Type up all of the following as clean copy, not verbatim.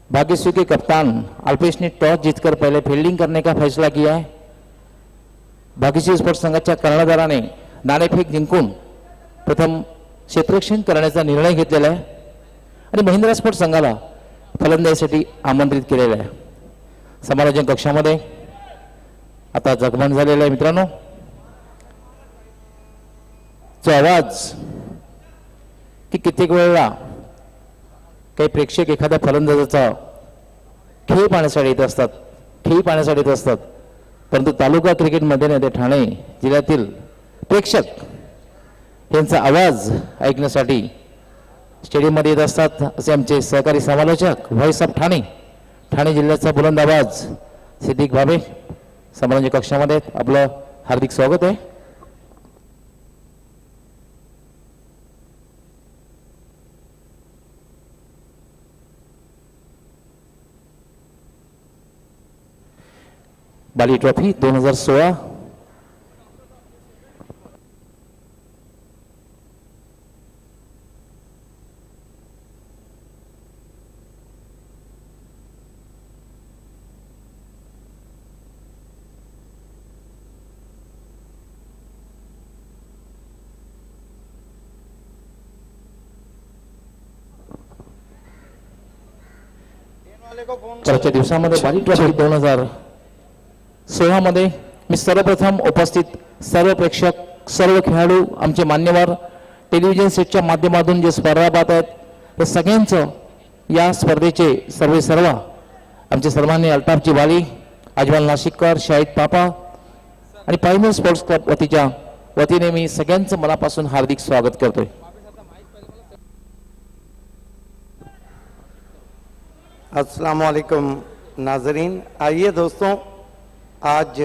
भाग्यश्री के कप्तान अल्पेश ने टॉस जीतकर पहले फील्डिंग करने का फैसला किया है। भाग्यश्री स्पोर्ट्स संघाच्या कर्णधाराने नाणेफेक जिंकून प्रथम क्षेत्ररक्षण करण्याचा निर्णय घेतलेला आहे आणि महिंद्रा स्पोर्ट्स संघाला फलंदाजीसाठी आमंत्रित केलेलं आहे। समालोचन कक्षामध्ये आता जगमन झालेला आहे मित्रांनो। जो आवाज की कित्येक वेळा काही प्रेक्षक एखाद्या फलंदाजाचा खेळ पाहण्यासाठी येत असतात, परंतु तालुका क्रिकेटमध्ये नाही ते ठाणे जिल्ह्यातील प्रेक्षक यांचा आवाज ऐकण्यासाठी स्टेडियममध्ये येत असतात असे आमचे सहकारी समालोचक व्हॉइस ऑफ ठाणे जिल्ह्याचा बुलंद आवाज सिद्दीक भाबे समालोचन कक्षामध्ये आपलं हार्दिक स्वागत आहे। बाली ट्रॉफी 2016 परवाच्या दिवसामध्ये बाली ट्रॉफी 2016 मध्ये मी सर्वप्रथम उपस्थित सर्व प्रेक्षक, सर्व खेळाडू, आमचे मान्यवर, टेलिव्हिजन सेटच्या माध्यमातून जे स्पर्धा पाहत आहेत हे सगळ्यांचं या स्पर्धेचे सर्व आमचे सन्माननीय अल्ताफजी बाली, अजमल नाशिककर, शाहिद पापा आणि पायनियर स्पोर्ट्स क्लब वतीने मी सगळ्यांचं मनापासून हार्दिक स्वागत करतोय। अस्सलाम वालेकुम नाजरीन। आइए दोस्तों, आज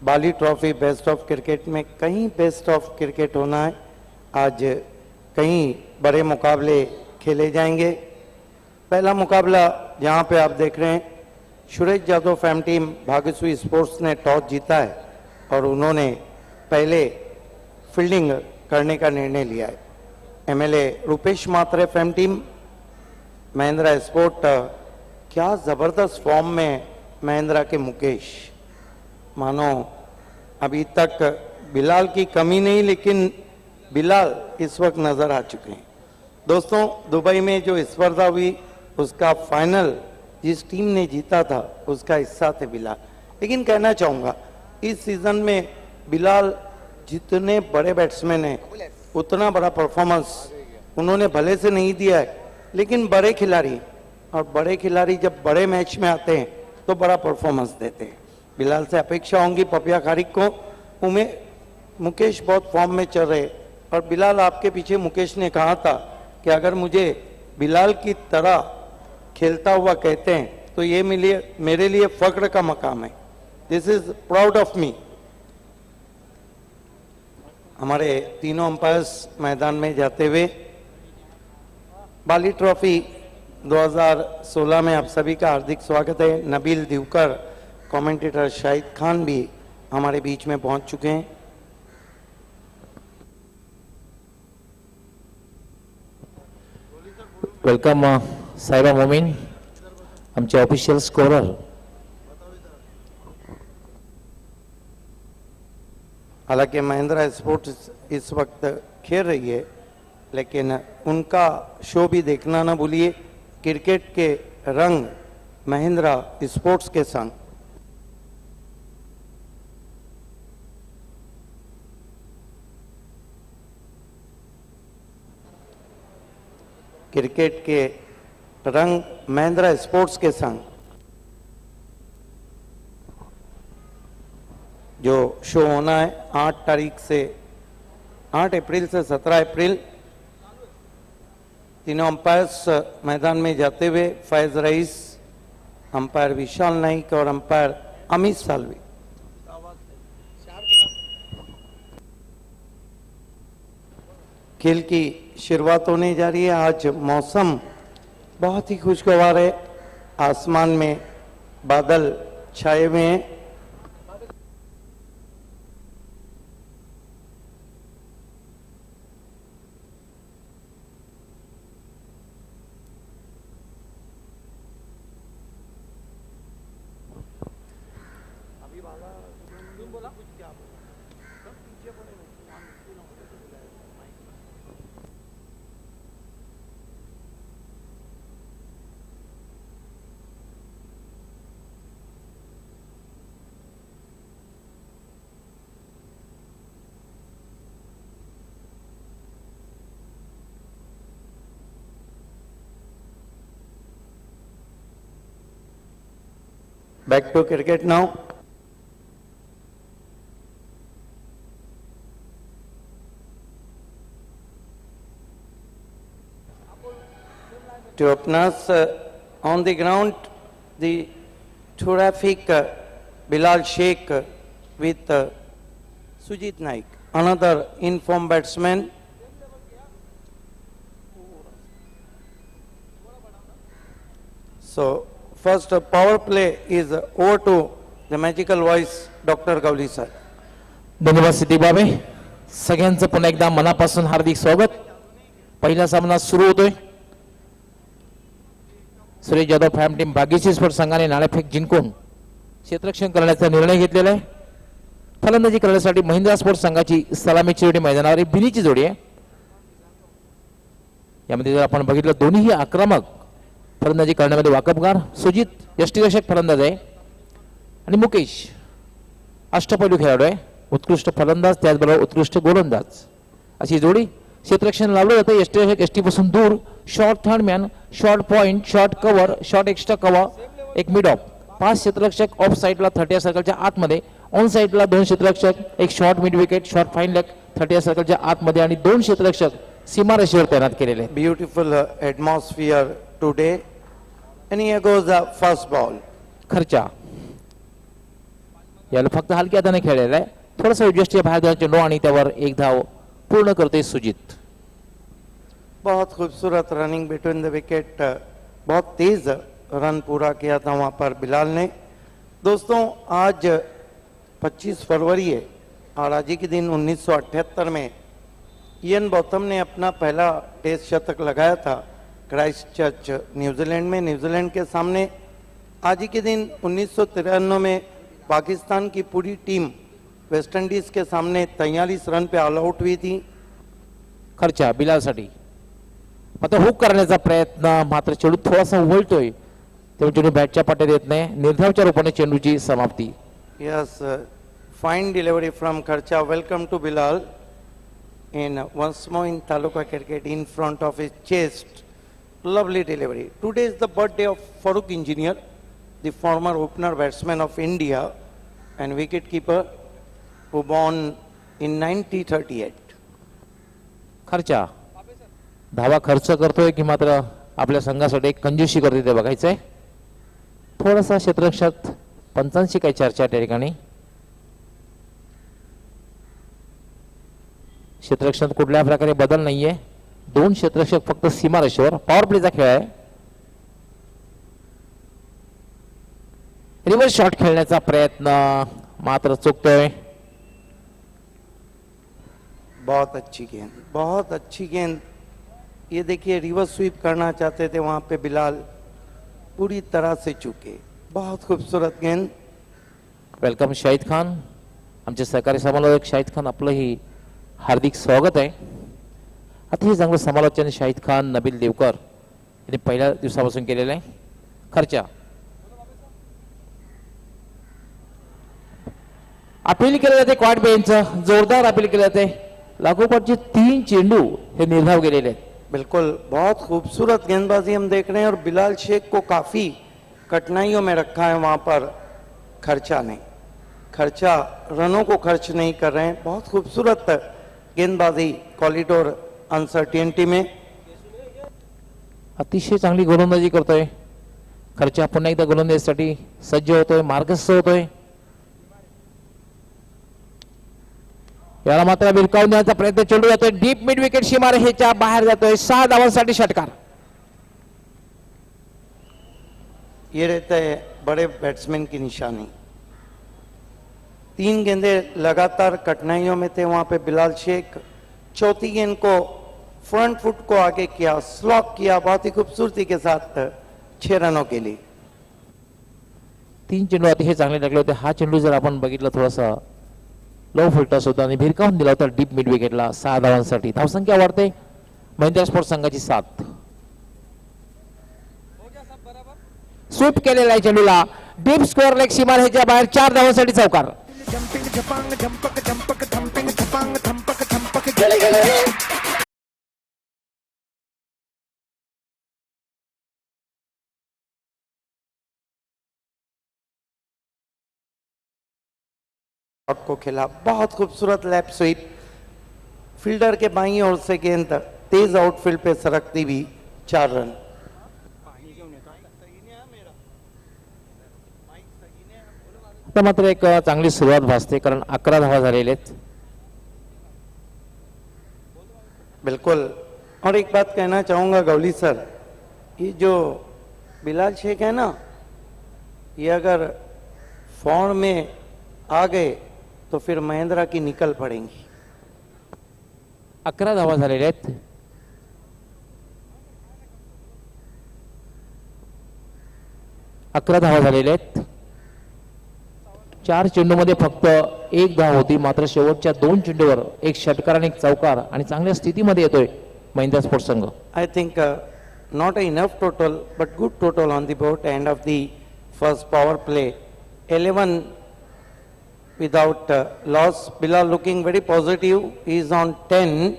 बाली ट्रॉफी बेस्ट ऑफ क्रिकेट में कहीं बेस्ट ऑफ क्रिकेट होना है। आज कहीं बड़े मुकाबले खेले जाएंगे। पहला मुकाबला जहां पे आप देख रहे हैं, Suresh Yadav fam team Bhagyashree sports ने टॉस जीता है और उन्होंने पहले फील्डिंग करने का निर्णय लिया है। एमएलए रुपेश मात्रे फैम टीम महिंद्रा स्पोर्ट, क्या ज़बरदस्त फॉर्म में महिंद्रा के मुकेश, मानो अभी तक बिलाल की कमी नहीं, लेकिन बिलाल इस वक्त नज़र आ चुके हैं। दोस्तों, दुबई में जो स्पर्धा हुई उसका फाइनल जिस टीम ने जीता था उसका हिस्सा थे बिलाल। लेकिन कहना चाहूँगा इस सीज़न में बिलाल जितने बड़े बैट्समैन हैं उतना बड़ा परफॉर्मेंस उन्होंने भले से नहीं दिया है, लेकिन बड़े खिलाड़ी, और बड़े खिलाड़ी जब बड़े मैच में आते हैं तो बड़ा परफॉर्मेंस देते हैं। बिलाल से अपेक्षा होंगी पपिया खारिक को। मुकेश बहुत फॉर्म में चल रहे, और बिलाल आपके पीछे मुकेश ने कहा था कि अगर मुझे बिलाल की तरह खेलता हुआ कहते हैं तो ये मेरे लिए फख्र का मकाम है। This is proud of me. हमारे तीनों अंपायर्स मैदान में जाते हुए बाली ट्रॉफी 2016 में आप सभी का हार्दिक स्वागत है। नबील दिवकर, कमेंटेटर शाहिद खान भी हमारे बीच में पहुंच चुके हैं। वेलकम साहिबा मोमीन, आमचे ऑफिशियल स्कोरर। हालांकि महिंद्रा स्पोर्ट्स इस वक्त खेल रही है, लेकिन उनका शो भी देखना ना भूलिए। क्रिकेट के रंग महिंद्रा स्पोर्ट्स के संग। क्रिकेट के रंग महिंद्रा स्पोर्ट्स के संग जो शो होना है 8 अप्रैल से 17 अप्रैल। तीनों अंपायर्स मैदान में जाते हुए फैज रईस, अंपायर विशाल नाइक और अंपायर अमित सालवी। खेल की शुरुआत होने जा रही है। आज मौसम बहुत ही खुशगवार है, आसमान में बादल छाए हुए हैं। Back to cricket now. To openers on the ground, the terrific Bilal Sheikh with Sujit Naik, another informed batsman. So, first power play is over to the magical voice, Dr. Gavli sir. धन्यवाद सिद्दीक बाबे. सगळ्यांचं पुन्हा एकदा मनापासून हार्दिक स्वागत. पहिला सामना सुरू होतोय. सुरेश जाधव फॅम टीम भाग्यश्री स्पोर्ट्स संघाने नाणेफेक जिंकून क्षेत्ररक्षण करण्याचा निर्णय घेतलेला आहे. फलंदाजी करण्यासाठी महिंद्रा स्पोर्ट्स संघाची सलामीची जोडी मैदानावर बिनीची जोडी आहे. यामध्ये जर आपण बघितलं दोन्हीही आक्रमक फलंदाजी करण्यामध्ये वाकबगार. सुजित यष्टिरक्षक फलंदाज आहे आणि मुकेश अष्टपैलू खेळाडू आहे. उत्कृष्ट फलंदाज त्याचबरोबर उत्कृष्ट गोलंदाज अशी जोडी. क्षेत्ररक्षण लावलं जातं यष्टिरक्षक यष्टीपासून दूर. Short third man, short point, short cover, short extra cover, एक मिड ऑफ. 5 क्षेत्ररक्षक ऑफ साईडला 30 सर्कलच्या आतमध्ये. ऑन साईडला 2 क्षेत्ररक्षक, एक short mid wicket, short fine leg 30 सर्कलच्या आतमध्ये आणि 2 क्षेत्ररक्षक सीमारेषेवर तैनात केलेले आहेत. Beautiful atmosphere today. And here goes the first ball. खर्चा याला फक्त हलक्या हाताने खेळलेला आहे. थोडासा एडजस्ट बाहेर जायला चेंडू आणि त्यावर एक धाव पूर्ण करते सुजित. बहुत खूबसूरत रनिंग बिटवीन द विकेट. बहुत तेज रन पूरा किया था वहां पर बिलाल ने. दोस्तों आज 25 फरवरी है और आज ही के दिन 1978 में इयन बॉथम ने अपना पहला टेस्ट शतक लगाया था क्राइस्ट चर्च न्यूजीलैंड में. न्यूजीलैंड के सामने आज ही के दिन 1993 में पाकिस्तान की पूरी टीम वेस्ट इंडीज के सामने 43 रन पे ऑल आउट हुई थी. खर्चा बिलालसाठी मात्र हुक करण्याचा प्रयत्न, मात्र चेंडू थोडासा उलटोय तेव्हा चेंडू बॅटच्या पाट्यात येत नाही. निर्धावच्या रूपाने चेंडूची समाप्ती. Yes, fine delivery from Kharcha. Welcome to Bilal. And once more in Taluka cricket in front of his chest. Lovely delivery. Today is the birthday of Farooq Engineer, the former opener batsman of India and wicketkeeper who born in 1938. खर्चा धावा खर्च करतोय की मात्र आपल्या संघासाठी एक कंजूसी करतोय ते बघायचंय. थोडासा क्षेत्ररक्षक पंचांशी काही चर्चा त्या ठिकाणी. क्षेत्ररक्षणात कुठल्या प्रकारे बदल नाहीये. 2 क्षेत्ररक्षक फक्त सीमारेषेवर. पॉवर प्लेचा खेळ आहे. रिव्हर्स शॉट खेळण्याचा प्रयत्न मात्र चुकतोय. बहुत अच्छी गेंद, बहुत अच्छी गेंद. ये देखिए रिवर्स स्वीप करना चाहते थे वहां पे बिलाल, पूरी तरह से चूके. बहुत खूबसूरत गेंद. वेलकम शाहिद खान. आमचे सहकारी समालोचक शाहिद खान आपलंही हार्दिक स्वागत आहे. अतिशय चांगलं समालोचन शाहिद खान, नबील देवकर यांनी पहिल्या दिवसापासून केलेलं आहे. खर्चा अपील केलं जाते. क्वाड बेंचचं जोरदार अपील केलं जाते. लागोपाठचे 3 चेंडू हे निर्धाव गेलेले आहेत. बिल्कुल बहुत खूबसूरत गेंदबाजी हम देख रहे हैं और बिलाल शेख को काफी कठिनाइयों में रखा है वहां पर खर्चा ने. खर्चा रनों को खर्च नहीं कर रहे हैं. बहुत खूबसूरत गेंदबाजी कॉरिडोर अनसर्टेनिटी में. अतिशय चांगली गोलंदाजी करतोय खर्चा. पुन्हा एकदा गोलंदाजीसाठी सज्ज होतोय, मार्गस्थ होतोय. याला मात्र विरकावून देण्याचा प्रयत्न. चेंडू जातोय डीप मिड विकेट सीमारेषेच्या बाहेर जातोय. 6 धावांसाठी षटकार. ये रहता है बड़े बैट्समैन की निशानी. 3 गेंदे लगातार कठिनाइयों में थे वहां पे बिलाल शेख. चौथी गेंद को फ्रंट फुट को आगे किया, स्लॉक किया बहुत ही खूबसूरती के साथ 6 रनों के लिए. 3 चेंडू अतिशय चांगले टाकले होते. हा चेंडू जर आपण बघितला थोडासा लो फुलटॉस होता आणि भिरकावून दिला होता डीप मिड विकेटला. 6 धावांसाठी धावसंख्या वाढते. महिंद्रा स्पोर्ट्स संघाची 7. स्वीप केलेला आहे चेंडूला. डीप स्कोअर लेग सीमारेषेच्या बाहेर 4 धावांसाठी चौकार. शॉट को खेला, बहुत खूबसूरत लैप स्वीप, फील्डर के बाईं ओर से गेंद तेज आउटफील्ड पे सरकती भी 4 रन। आता मात्र एक चांगली सुरुवात भासते, कारण 11 धावा झालेल्या आहेत. बिल्कुल। और एक बात कहना चाहूंगा गौली सर, ये जो बिलाल शेख है ना, ये अगर फॉर्म में आ गए तो फिर महेंद्रा की निकल पड़ेंगी। 11 धावा झालेल्या आहेत. अकरा धावा झालेल्या आहेत. 4 चेंडूमध्ये फक्त 1 धाव होती, मात्र शेवटच्या 2 चेंडूवर एक षटकार आणि एक चौकार आणि चांगल्या स्थितीमध्ये येतोय महिंद्रा स्पोर्ट्स संघ. I think not enough total, but good total on the board. End of the first power play, 11 without loss. Bilal looking very positive. He is on 10.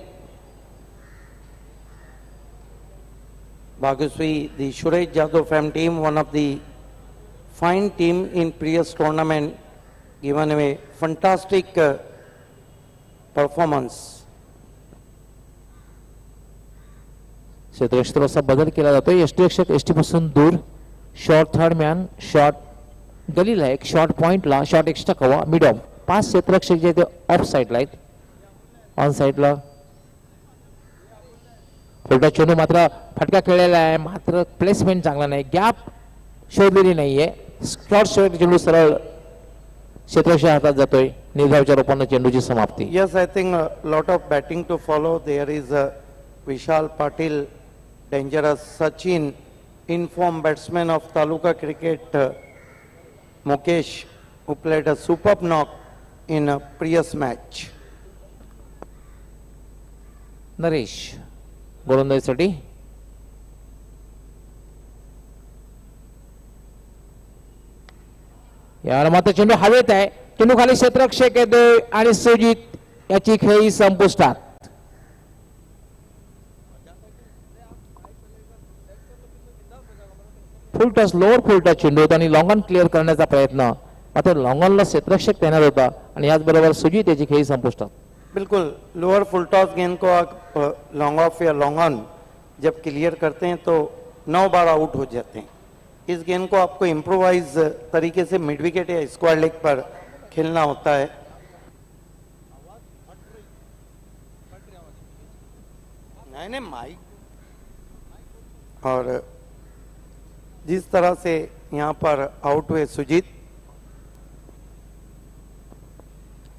Bhagaswi, the Suresh Jadhav fam team, one of the fine team in previous tournament, given a fantastic performance. क्षेत्ररक्षक असा बदल केला जातोय. यष्टीरक्षक ST पासून दूर, short third man, short गलीला एक, short पॉइंटला, शॉर्ट एक्स्ट्रा कवा, मिड ऑफ. 5 क्षेत्ररक्षक जे ते ऑफ साइडला आहेत, ऑन साइडला. उलटा चेंडू मात्र फटका खेळलेला आहे, मात्र प्लेसमेंट चांगला नाही, गॅप शोधलेली नाहीये. शॉर्ट चेंडू सरळ क्षेत्ररक्षक हातात जातोय. निर्धावच्या रूपाने चेंडूची समाप्ती. Yes, I think a lot of batting to follow. There is Vishal Patil, dangerous Sachin, informed batsman of Taluka Cricket, Mukesh, who played a superb knock in a previous match. Naresh गोलंदाजीसाठी. याला मात्र चेंडू हवेत आहे, चेंडू खाली क्षेत्ररक्षक येतोय आणि सुजित याची खेळी संपुष्टात. Full touch, lower full touch चेंडू होता आणि लॉंग ऑन क्लिअर करण्याचा प्रयत्न, मात्र लॉंग ऑनला क्षेत्ररक्षक तैनात होता आणि याचबरोबर सुजित याची खेळी संपुष्टात. बिल्कुल, लोअर फुल टॉस गेंद को आप लॉन्ग ऑफ या लॉन्ग ऑन जब क्लियर करते हैं तो 9 बार आउट हो जाते हैं. इस गेंद को आपको इम्प्रोवाइज तरीके से मिड विकेट या स्क्वायर लेग पर खेलना होता है. नहीं माइक. और जिस तरह से यहाँ पर आउट हुए सुजीत.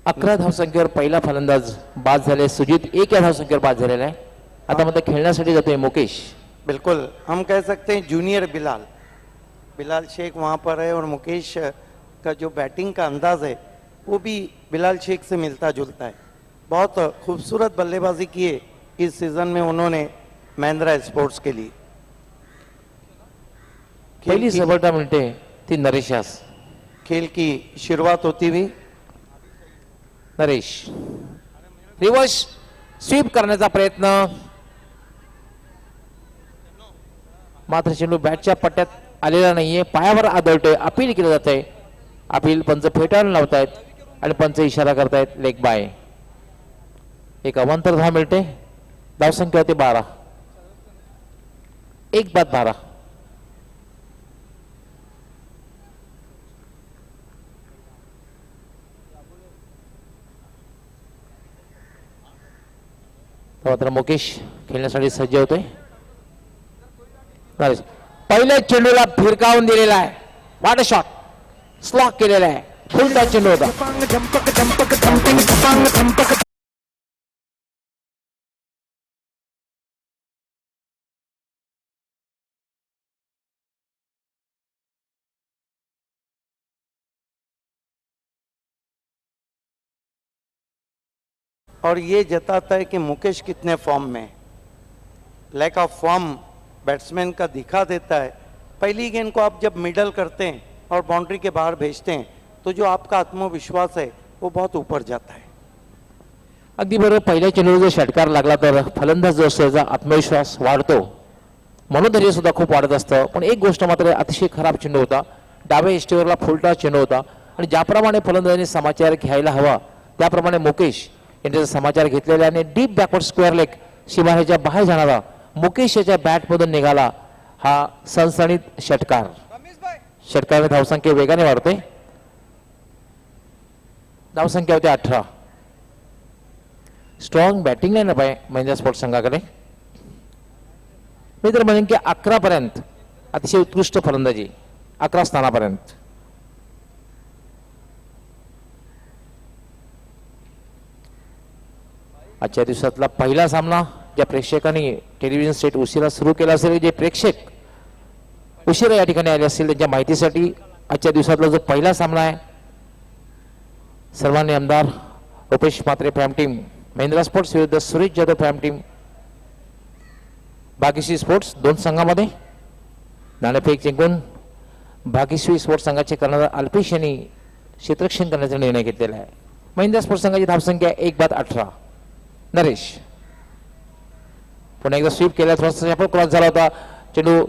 11 धावसंख्येवर पहिला फलंदाज बाद झाले सुजित, 1 या धावसंख्येवर बाद झालेला आहे. आता मध्ये खेळण्यासाठी जातोय मुकेश. बिल्कुल, हम कह सकते हैं जूनियर बिलाल. बिलाल शेख वहाँ पर है और मुकेश का जो बैटिंग का अंदाज है वो भी बिलाल शेख से मिलता जुलता है. बहुत खूबसूरत बल्लेबाजी की है इस सीजन में उन्होंने महिंद्रा स्पोर्ट्स के लिए. पहिली सफलता मिळते ती नरेशास. खेल की शुरुआत होती हुई नरेश रिवर्स स्वीप करण्याचा प्रयत्न, मात्र चेंडू बॅटच्या पट्ट्यात आलेला नाहीये, पायावर आदळतोय. अपील केलं जात आहे. अपील पंच फेटाळून लावतायत आणि पंच इशारा करतायत लेग बाय. एक अवांतर धाव मिळते. धावसंख्या होते 12, 1 बाद 12. मात्र मुकेश खेळण्यासाठी सज्ज होतोय. पहिल्या चेंडूला फिरकावून दिलेला आहे, वाट शॉट स्लॉक केलेला आहे, फुल टच चेंडू होता. और ये जताता है कि मुकेश कितने फॉर्म में है. लैक ऑफ फॉर्म बैट्समैन का दिखा देता है. पहली गेंद को आप जब मिडल करते हैं और बाउंड्री के बाहर भेजते हैं तो जो आपका आत्मविश्वास है वो बहुत ऊपर जाता है. अगदी बरोबर. पहिल्या चेंडूला जर षटकार लागला तर फलंदाज जो असतो त्याचा आत्मविश्वास वाढतो, मनोधैर्य सुद्धा खूप वाढत असतं. पण एक गोष्ट मात्र अतिशय खराब चेंडू होता. डाव्या इष्टीवरला फुलटा चेंडू होता आणि ज्याप्रमाणे फलंदाजांनी समाचार घ्यायला हवा त्याप्रमाणे मुकेश यांचा समाचार घेतलेला आणि डीप बॅकवर्ड स्क्वेअर लेग सीमारेषेच्या बाहेर जाणारा मुकेश याच्या बॅटमधून निघाला हा सनसणीत षटकार. षटकाराने धावसंख्या वेगाने वाढते. धावसंख्या होते 18. स्ट्रॉंग बॅटिंग लाईनअप आहे महिंद्रा स्पोर्ट्स संघाकडे. मी तर म्हणेन की 11 पर्यंत अतिशय उत्कृष्ट फलंदाजी 11 स्थानापर्यंत. आजच्या दिवसातला पहिला सामना ज्या प्रेक्षकांनी टेलिव्हिजन सेट उशिरा सुरू केला असेल, जे प्रेक्षक उशिरा या ठिकाणी आले असतील त्यांच्या माहितीसाठी आजच्या दिवसातला जो पहिला सामना आहे सन्माननीय आमदार Rupesh Mhatre prime team Mahindra sports विरुद्ध Suresh Jadhav prime team Bhagyashree sports दोन संघामध्ये. नाणेफेक जिंकून भाग्यश्री स्पोर्ट्स संघाचे कर्णधार अल्पेश यांनी क्षेत्ररक्षण करण्याचा निर्णय घेतलेला आहे. महिंद्रा स्पोर्ट्स संघाची धावसंख्या 1/18. नरेश पुन्हा एकदा स्वीप केला, थोडासा क्रॉस झाला होता. चेंडू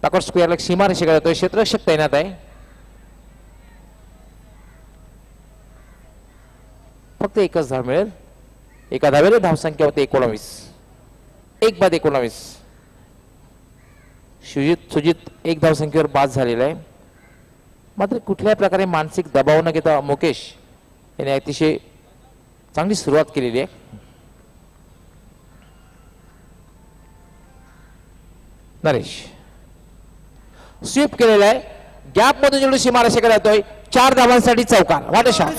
बॅकवर्ड स्क्वेअरला सीमारेषेकडे जातोय. क्षेत्ररक्षक तैनात आहे. फक्त एकच धाव मिळेल. एका धावेला धावसंख्या होते 19. 1/19. सुजित एक धावसंख्येवर बाद झालेला आहे. मात्र कुठल्याही प्रकारे मानसिक दबाव न घेता मुकेश याने अतिशय चांगली सुरुवात केलेली आहे. नरेश स्वीप केलेला आहे. गॅप मधून चेंडू सीमारेषेकडे जातोय. 4 धावांसाठी चौकार. What a shot.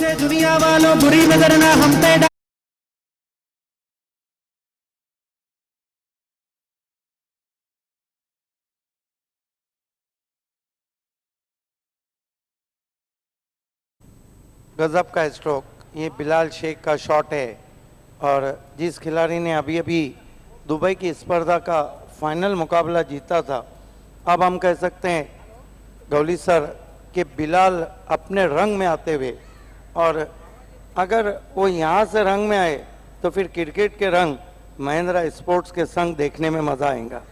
गजब का स्ट्रोक. ये बिलाल शेख का शॉट है और जिस खिलाड़ी ने अभी अभी दुबई की स्पर्धा का फाइनल मुकाबला जीता था, अब हम कह सकते हैं गौली सर कि बिलाल अपने रंग में आते हुए, और अगर वो यहाँ से रंग में आए तो फिर क्रिकेट के रंग महिंद्रा स्पोर्ट्स के संग देखने में मजा आएगा.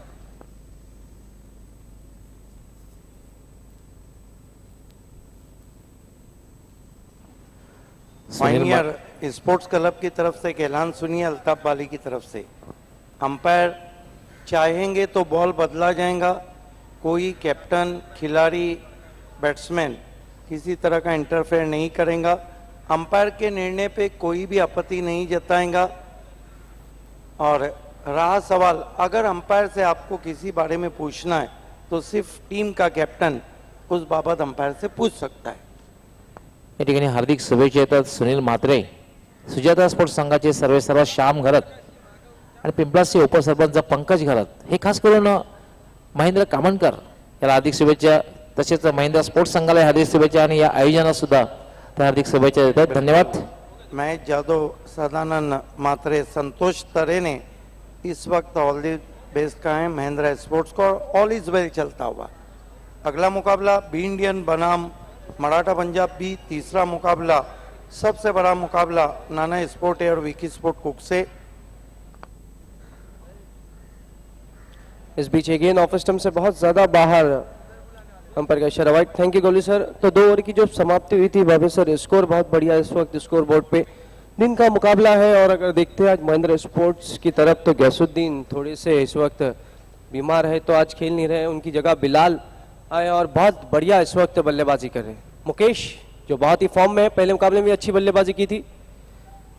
पायनियर स्पोर्ट्स क्लब की तरफ से एक ऐलान सुनिए अल्ताफ वाली की तरफ से. अंपायर चाहेंगे तो बॉल बदला जाएगा. कोई कैप्टन, खिलाड़ी, बैट्समैन किसी तरह का इंटरफेयर नहीं करेगा. अंपायर के निर्णय पे कोई भी आपत्ति नहीं जताएगा. और रहा सवाल, अगर अंपायर से आपको किसी बारे में पूछना है तो सिर्फ टीम का कैप्टन उस बाबत अंपायर से पूछ सकता है. या ठिकाणी हार्दिक शुभेच्छा येतात. सुनील म्हात्रे, सुजाता स्पोर्ट्स संघाचे सर्वेसर्वा श्याम घरत आणि पिंपळासचे उपसरपंच पंकज घरत, हे खास करून महेंद्र कामणकर याला हार्दिक शुभेच्छा. तसेच महिंद्रा स्पोर्ट्स संघाला हार्दिक शुभेच्छा आणि या आयोजनात सुद्धा हार्दिक शुभेच्छा देतात. धन्यवाद. महेश जाधव, सदानंद म्हात्रे, संतोष तरे ने इस वक्त ऑल द बेस्ट का है महिंद्रा स्पोर्ट्स को. ऑल इज वेल चलता हुआ. अगला मुकाबला बी इंडियन बनाम मराठा पंजाब बी. तीसरा मुकाबला सबसे बड़ा मुकाबला नाना स्पोर्ट है और विकी स्पोर्ट कुक से. इस बीच अगेन ऑफ स्टंप से बहुत ज्यादा बाहर अंपायर का इशारा वाइड. थैंक यू गोली सर. तो 2 ओवर की जो समाप्ति हुई थी भाभी सर, स्कोर बहुत बढ़िया इस वक्त स्कोर बोर्ड पे. दिन का मुकाबला है और अगर देखते हैं आज महिंद्रा स्पोर्ट्स की तरफ तो गैसुद्दीन थोड़े से इस वक्त बीमार है तो आज खेल नहीं रहे. उनकी जगह बिलाल आए और बहुत बढ़िया इस वक्त बल्लेबाजी कर रहे हैं. मुकेश जो बहुत ही फॉर्म में है, पहले मुकाबले में भी अच्छी बल्लेबाजी की थी.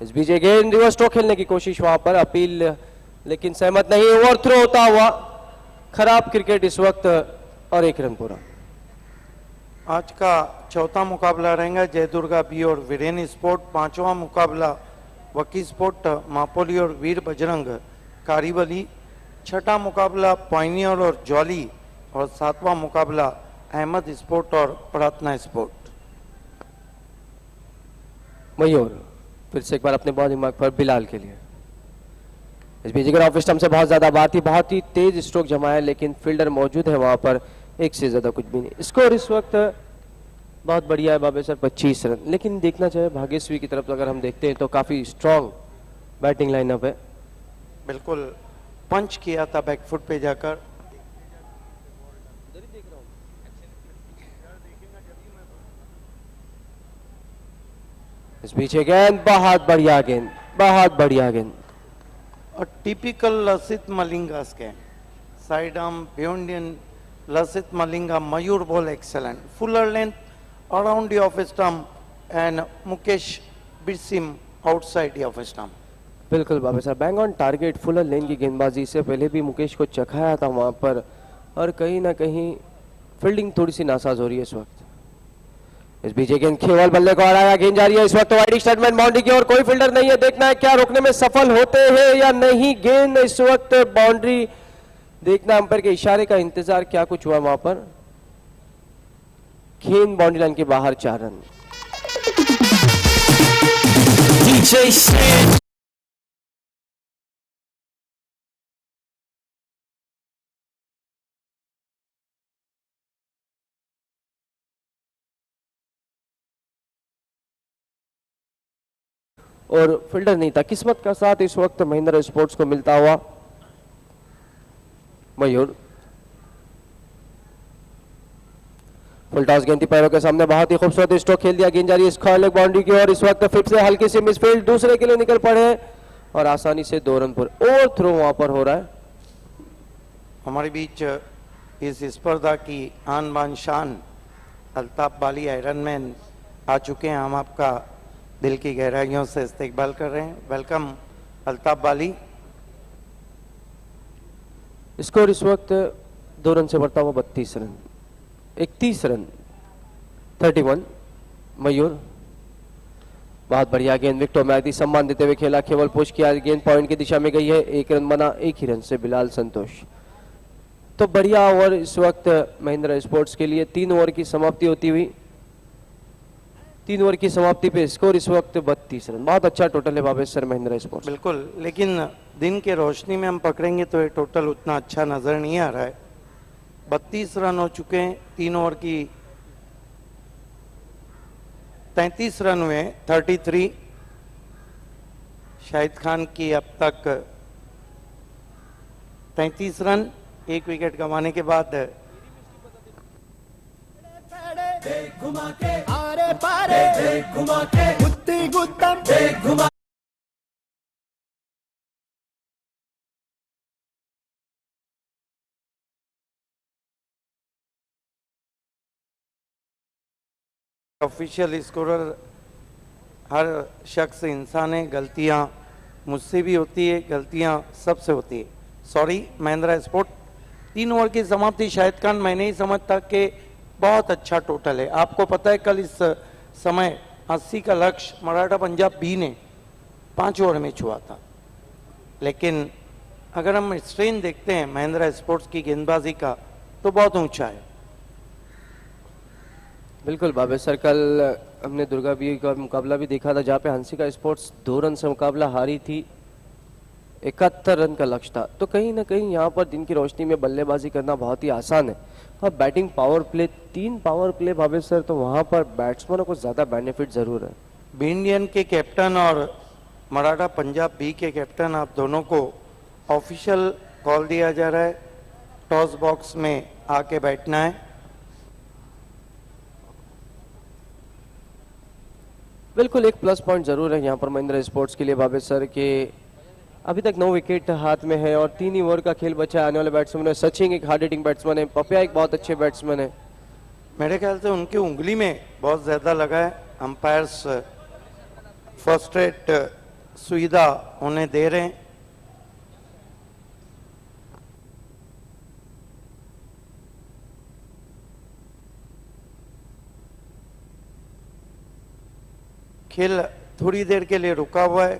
इस बीच अगेन रिवर्स स्ट्रोक खेलने की कोशिश वहां पर, अपील लेकिन सहमत नहीं. ओवर थ्रो होता हुआ खराब क्रिकेट इस वक्त और 1 रन पूरा. आज का चौथा मुकाबला रहेगा जयदुर्गा बी और वीरेन स्पोर्ट. 5वां मुकाबला वकी स्पोर्ट मापोली और वीर बजरंग कारीवली. 6ठा मुकाबला पायनियर और जॉली और 7वां मुकाबला अहमद स्पोर्ट और प्रार्थना स्पोर्ट. मयूर फिर से एक बार अपने बॉलिंग मार्क पर बिलाल के लिए. इस बीच अगर ऑफ स्टंप से बहुत ज्यादा बात थी, बहुत ही तेज स्ट्रोक जमाया लेकिन फील्डर मौजूद है वहां पर. 1 से ज्यादा कुछ भी नहीं. स्कोर इस वक्त बहुत बढ़िया है बाबे सर, 25 रन. लेकिन देखना चाहिए भाग्यश्री की तरफ अगर हम देखते हैं तो काफी स्ट्रॉन्ग बैटिंग लाइनअप है. बिल्कुल पंच किया था बैकफुट पे जाकर. इस पीछे गेंद, बहुत बढ़िया गेंद, बहुत बढ़िया गेंद। A typical Lasit Malinga scam. Side arm, beyond in Lasit Malinga, Mayur ball excellent. Fuller length around the off stump and Mukesh beats him outside the off stump. बिल्कुल बाबा साहब, बैंग ऑन टारगेट फुलर लेन की गेंदबाजी से पहले भी मुकेश को चखाया था वहां पर, और कहीं ना कहीं फील्डिंग थोड़ी सी नासाज हो रही है इस वक्त। इस बीच गेंद केवल बल्ले को हराया, गेंद जा रही है इस वक्त वाइड स्टेटमेंट बाउंड्री की ओर, कोई फील्डर नहीं है, देखना है क्या रोकने में सफल होते हैं या नहीं। गेंद इस वक्त बाउंड्री, देखना अंपायर के इशारे का इंतजार, क्या कुछ हुआ वहां पर। गेंद बाउंड्री लाइन के बाहर, 4 रन। और फील्डर नहीं था, किस्मत का साथ इस वक्त महिंद्रा स्पोर्ट्स को मिलता हुआ। मयूर फुल टॉस, गेंद पैरों के सामने बहुत ही खूबसूरत स्ट्रोक खेल दिया, गेंद जा रही है स्क्वायर लेग बाउंड्री की ओर। इस वक्त फिर से हल्की सी मिसफील्ड, दूसरे के लिए निकल पड़े और आसानी से 2 रन पर, और थ्रो वहां पर हो रहा है। हमारे बीच इस स्पर्धा की आन बान शान अल्ताफ बाली आयरन मैन आ चुके हैं। हम आपका दिल की गहराइयों से इस्तकबाल कर रहे हैं। वेलकम अल्ताफ बाली। स्कोर इस वक्त 2 रन से बढ़ता हुआ 32 रन, 31 रन, 31। मयूर बहुत बढ़िया गेंद, विकेट मैदी सम्मान देते हुए खेला, केवल पुश किया, गेंद पॉइंट की दिशा में गई है, 1 रन बना, 1 ही रन से बिलाल संतोष। तो बढ़िया ओवर इस वक्त महिंद्रा स्पोर्ट्स के लिए। 3 ओवर की समाप्ति होती हुई, 3 ओवर की समाप्ति पे स्कोर इस वक्त 32 रन, बहुत अच्छा टोटल है बाबेश्वर महिंद्रा स्पोर्ट्स। बिल्कुल, लेकिन दिन के रोशनी में हम पकड़ेंगे तो ये टोटल उतना अच्छा नजर नहीं आ रहा है। 32 रन हो चुके हैं, 3 ओवर की 33 रन हुए, 33। शाहिद खान की अब तक 33 रन, 1 विकेट गंवाने के बाद घुमा के आरे पारे घुमा के गुत्ती गुत्तम घुमा। ऑफिशियल स्कोरर हर शख्स इंसान है, गलतियां मुझसे भी होती है, गलतियां सबसे होती है। Sorry Mahindra sport. 3 ओवर की समाप्ति शाहिद खान, मैं नहीं समझता कि बहुत अच्छा टोटल है। आपको पता है कल इस समय 80 का लक्ष्य मराठा पंजाब बी ने 5 ओवर में छुआ था, लेकिन अगर हम स्ट्रेन देखते हैं महिंद्रा स्पोर्ट्स की गेंदबाजी का तो बहुत ऊंचा है। बिल्कुल बाबेश्वर, कल हमने दुर्गा बी का मुकाबला भी देखा था जहाँ पे हंसिका स्पोर्ट्स 2 रन से मुकाबला हारी थी, 71 रन का लक्ष्य था। तो कहीं ना कहीं यहाँ पर दिन की रोशनी में बल्लेबाजी करना बहुत ही आसान है, और batting power play, 3 power play बाबेश्वर, तो वहाँ पर बैट्समैनों को ज़्यादा बेनिफिट ज़रूर है। बी इंडियन के कैप्टन और मराठा पंजाब बी के कैप्टन, आप दोनों को ऑफिशियल कॉल दिया जा रहा है, टॉस बॉक्स में आके बैठना है। बिल्कुल, एक प्लस पॉइंट जरूर है यहाँ पर महिंद्रा स्पोर्ट्स के लिए बाबेश्वर के अभी तक 9 विकेट हाथ में है और 3 ही ओवर का खेल बचा है। आने वाले बैट्समैन है सचिन, एक हार्ड हिटिंग बैट्समैन है, पपिया एक बहुत अच्छे बैट्समैन है। मेरे ख्याल से उनकी उंगली में बहुत ज्यादा लगा है। अंपायर्स फर्स्ट रेट सुविधा उन्हें दे रहे हैं। खेल थोड़ी देर के लिए रुका हुआ है।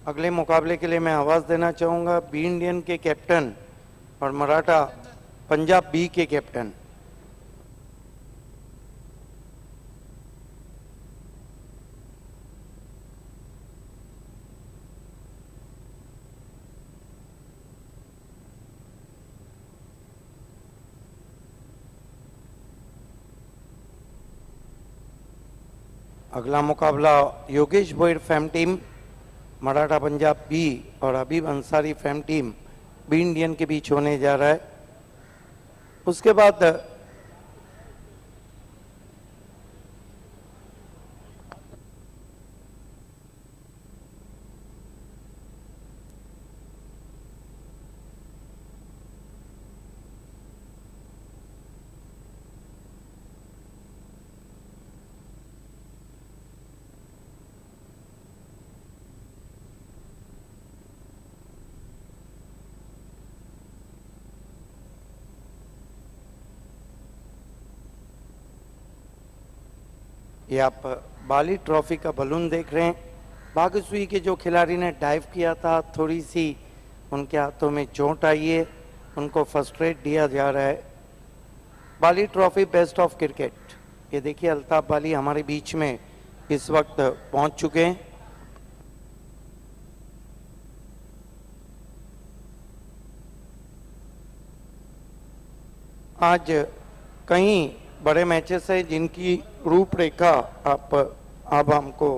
अगले मुकाबले के लिए मैं आवाज देना चाहूंगा बी इंडियन के कैप्टन और मराठा पंजाब बी के कैप्टन। अगला मुकाबला Yogesh Bhoir fam team Maratha Punjab B और Habib Ansari fam team B Indian के बीच होने जा रहा है। उसके बाद ये आप बाली ट्रॉफी का बलून देख रहे हैं। भागसुई के जो खिलाड़ी ने डाइव किया था, थोड़ी सी उनके हाथों में चोट आई है, उनको फर्स्ट एड दिया जा रहा है। बाली ट्रॉफी बेस्ट ऑफ क्रिकेट, ये देखिए अल्ताफ बाली हमारे बीच में इस वक्त पहुंच चुके हैं। आज कई बड़े मैचेस हैं जिनकी रूपरेखा आप अब हमको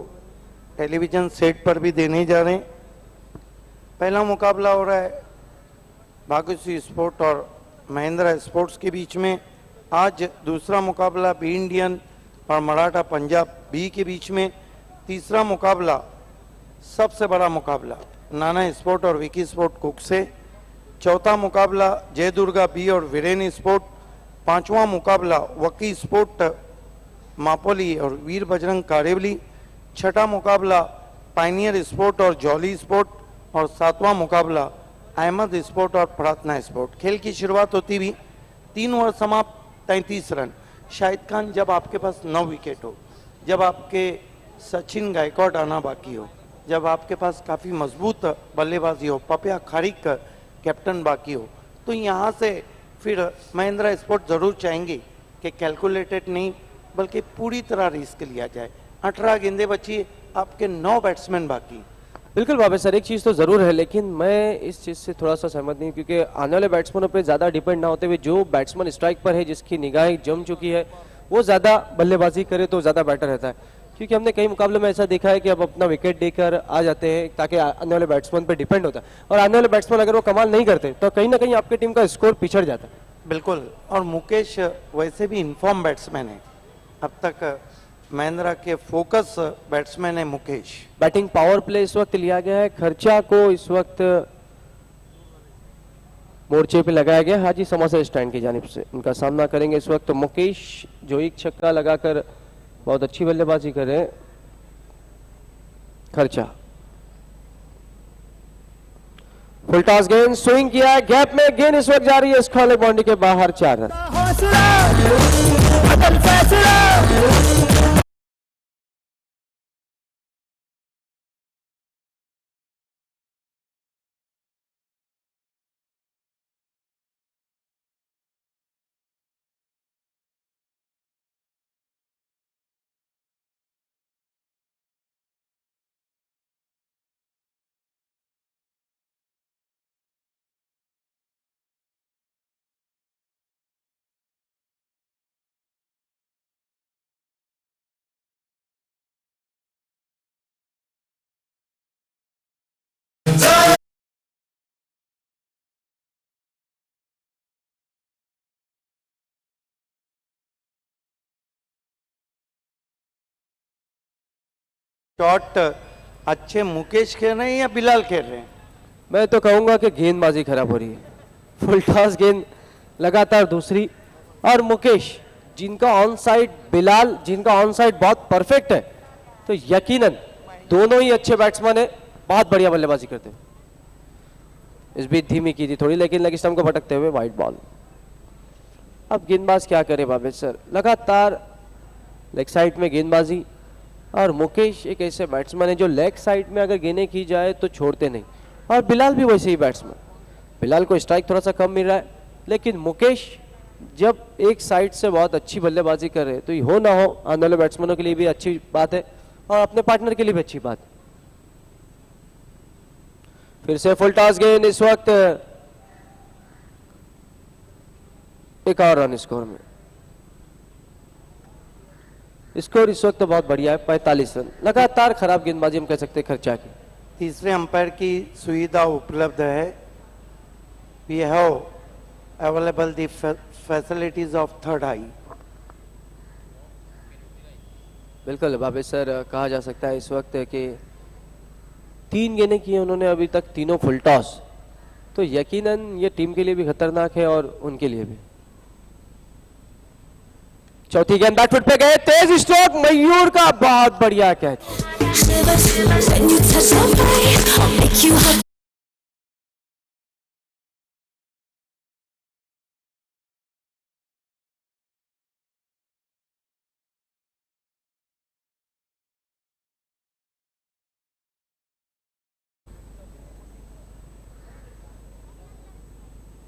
टेलीविजन सेट पर भी देने जा रहे हैं। पहला मुकाबला हो रहा है भागसुई स्पोर्ट और महिंद्रा स्पोर्ट्स के बीच में। आज दूसरा मुकाबला बी इंडियन और मराठा पंजाब बी के बीच में। तीसरा मुकाबला, सबसे बड़ा मुकाबला, नाना स्पोर्ट और विकी स्पोर्ट कुक से। चौथा मुकाबला जय दुर्गा बी और वीरेन स्पोर्ट। पांचवा मुकाबला वकी स्पोर्ट मापोली और वीर बजरंग कारेवली। छठा मुकाबला पाइनियर स्पोर्ट और जॉली स्पोर्ट। और सातवां मुकाबला अहमद स्पोर्ट और प्रार्थना स्पोर्ट। खेल की शुरुआत होती हुई 3 ओवर समाप्त, 33 रन। शाहिद खान, जब आपके पास 9 विकेट हो, जब आपके सचिन गायकवाड आना बाकी हो, जब आपके पास काफ़ी मजबूत बल्लेबाजी हो, पपिया खारिक कैप्टन बाकी हो, तो यहाँ से फिर महिंद्रा स्पोर्ट जरूर चाहेंगे कि कैलकुलेटेड नहीं बल्कि पूरी तरह रिस्क लिया जाए। 18 गेंदें बची, आपके 9 बैट्समैन बाकी। बिल्कुल बाबा सर, एक चीज़ तो ज़रूर है, लेकिन मैं इस चीज़ से थोड़ा सा सहमत नहीं, क्योंकि आने वाले बैट्समैनों पे ज़्यादा डिपेंड ना होते हुए जो बैट्समैन स्ट्राइक पर है, जिसकी निगाहें जम चुकी है, वो ज़्यादा बल्लेबाजी करे तो ज़्यादा बेटर रहता है। क्योंकि हमने कई मुकाबलों में ऐसा देखा है कि अब अपना विकेट देकर आ जाते हैं ताकि आने वाले बैट्समैन पर डिपेंड होता है, और आने वाले बैट्समैन अगर वो कमाल नहीं करते तो कहीं ना कहीं आपकी टीम का स्कोर पिछड़ जाता है। बिल्कुल, और मुकेश वैसे भी इन्फॉर्म बैट्समैन है, अब तक महिंद्रा के फोकस बैट्समैन है मुकेश। बैटिंग पावर प्ले इस वक्त लिया गया है, खर्चा को इस वक्त मोर्चे पे लगाया गया। हाजी समोसा स्टैंड की जानिब से उनका सामना करेंगे इस वक्त मुकेश, जो एक छक्का लगाकर बहुत अच्छी बल्लेबाजी कर रहे हैं। खर्चा फुल टॉस गेंद, स्विंग किया है, गैप में गेंद इस वक्त जा रही है इस खाली बाउंड्री के बाहर। 4 रन। हौसला अटल फैसला। शॉट अच्छे मुकेश खेल रहे हैं या बिलाल खेल रहे हैं? मैं तो कहूंगा कि गेंदबाजी खराब हो रही है। फुल टॉस गेंद लगातार दूसरी, और मुकेश जिनका ऑन साइड, बिलाल जिनका ऑन साइड बहुत परफेक्ट है, तो यकीनन दोनों ही अच्छे बैट्समैन है, बहुत बढ़िया बल्लेबाजी करते हैं। इस बीच धीमी की थी थोड़ी, लेकिन लेग स्टंप को भटकते हुए वाइड बॉल। अब गेंदबाज क्या करे बाबेश सर, लगातार लेग साइड में गेंदबाजी, और मुकेश एक ऐसे बैट्समैन है जो लेग साइड में अगर गेंदें की जाए तो छोड़ते नहीं, और बिलाल भी वैसे ही बैट्समैन। बिलाल को स्ट्राइक थोड़ा सा कम मिल रहा है, लेकिन मुकेश जब एक साइड से बहुत अच्छी बल्लेबाजी कर रहे हैं तो ये हो ना हो, आने वाले बैट्समैनों के लिए भी अच्छी बात है और अपने पार्टनर के लिए भी अच्छी बात है। फिर से फुल टॉस गेंद, इस वक्त 1 रन स्कोर में। स्कोर इस वक्त तो बहुत बढ़िया है, 45 रन। लगातार खराब गेंदबाजी हम कह सकते हैं खर्चा की। तीसरे अंपायर की सुविधा उपलब्ध है। We have available the facilities of third eye. बिल्कुल बाबे सर, कहा जा सकता है इस वक्त कि 3 गेंदें की उन्होंने अभी तक, तीनों फुल टॉस, तो यकीनन ये टीम के लिए भी खतरनाक है और उनके लिए भी। चौथी गेंद बैटफुट पे गए, तेज स्ट्रोक, मयूर का बहुत बढ़िया कैच।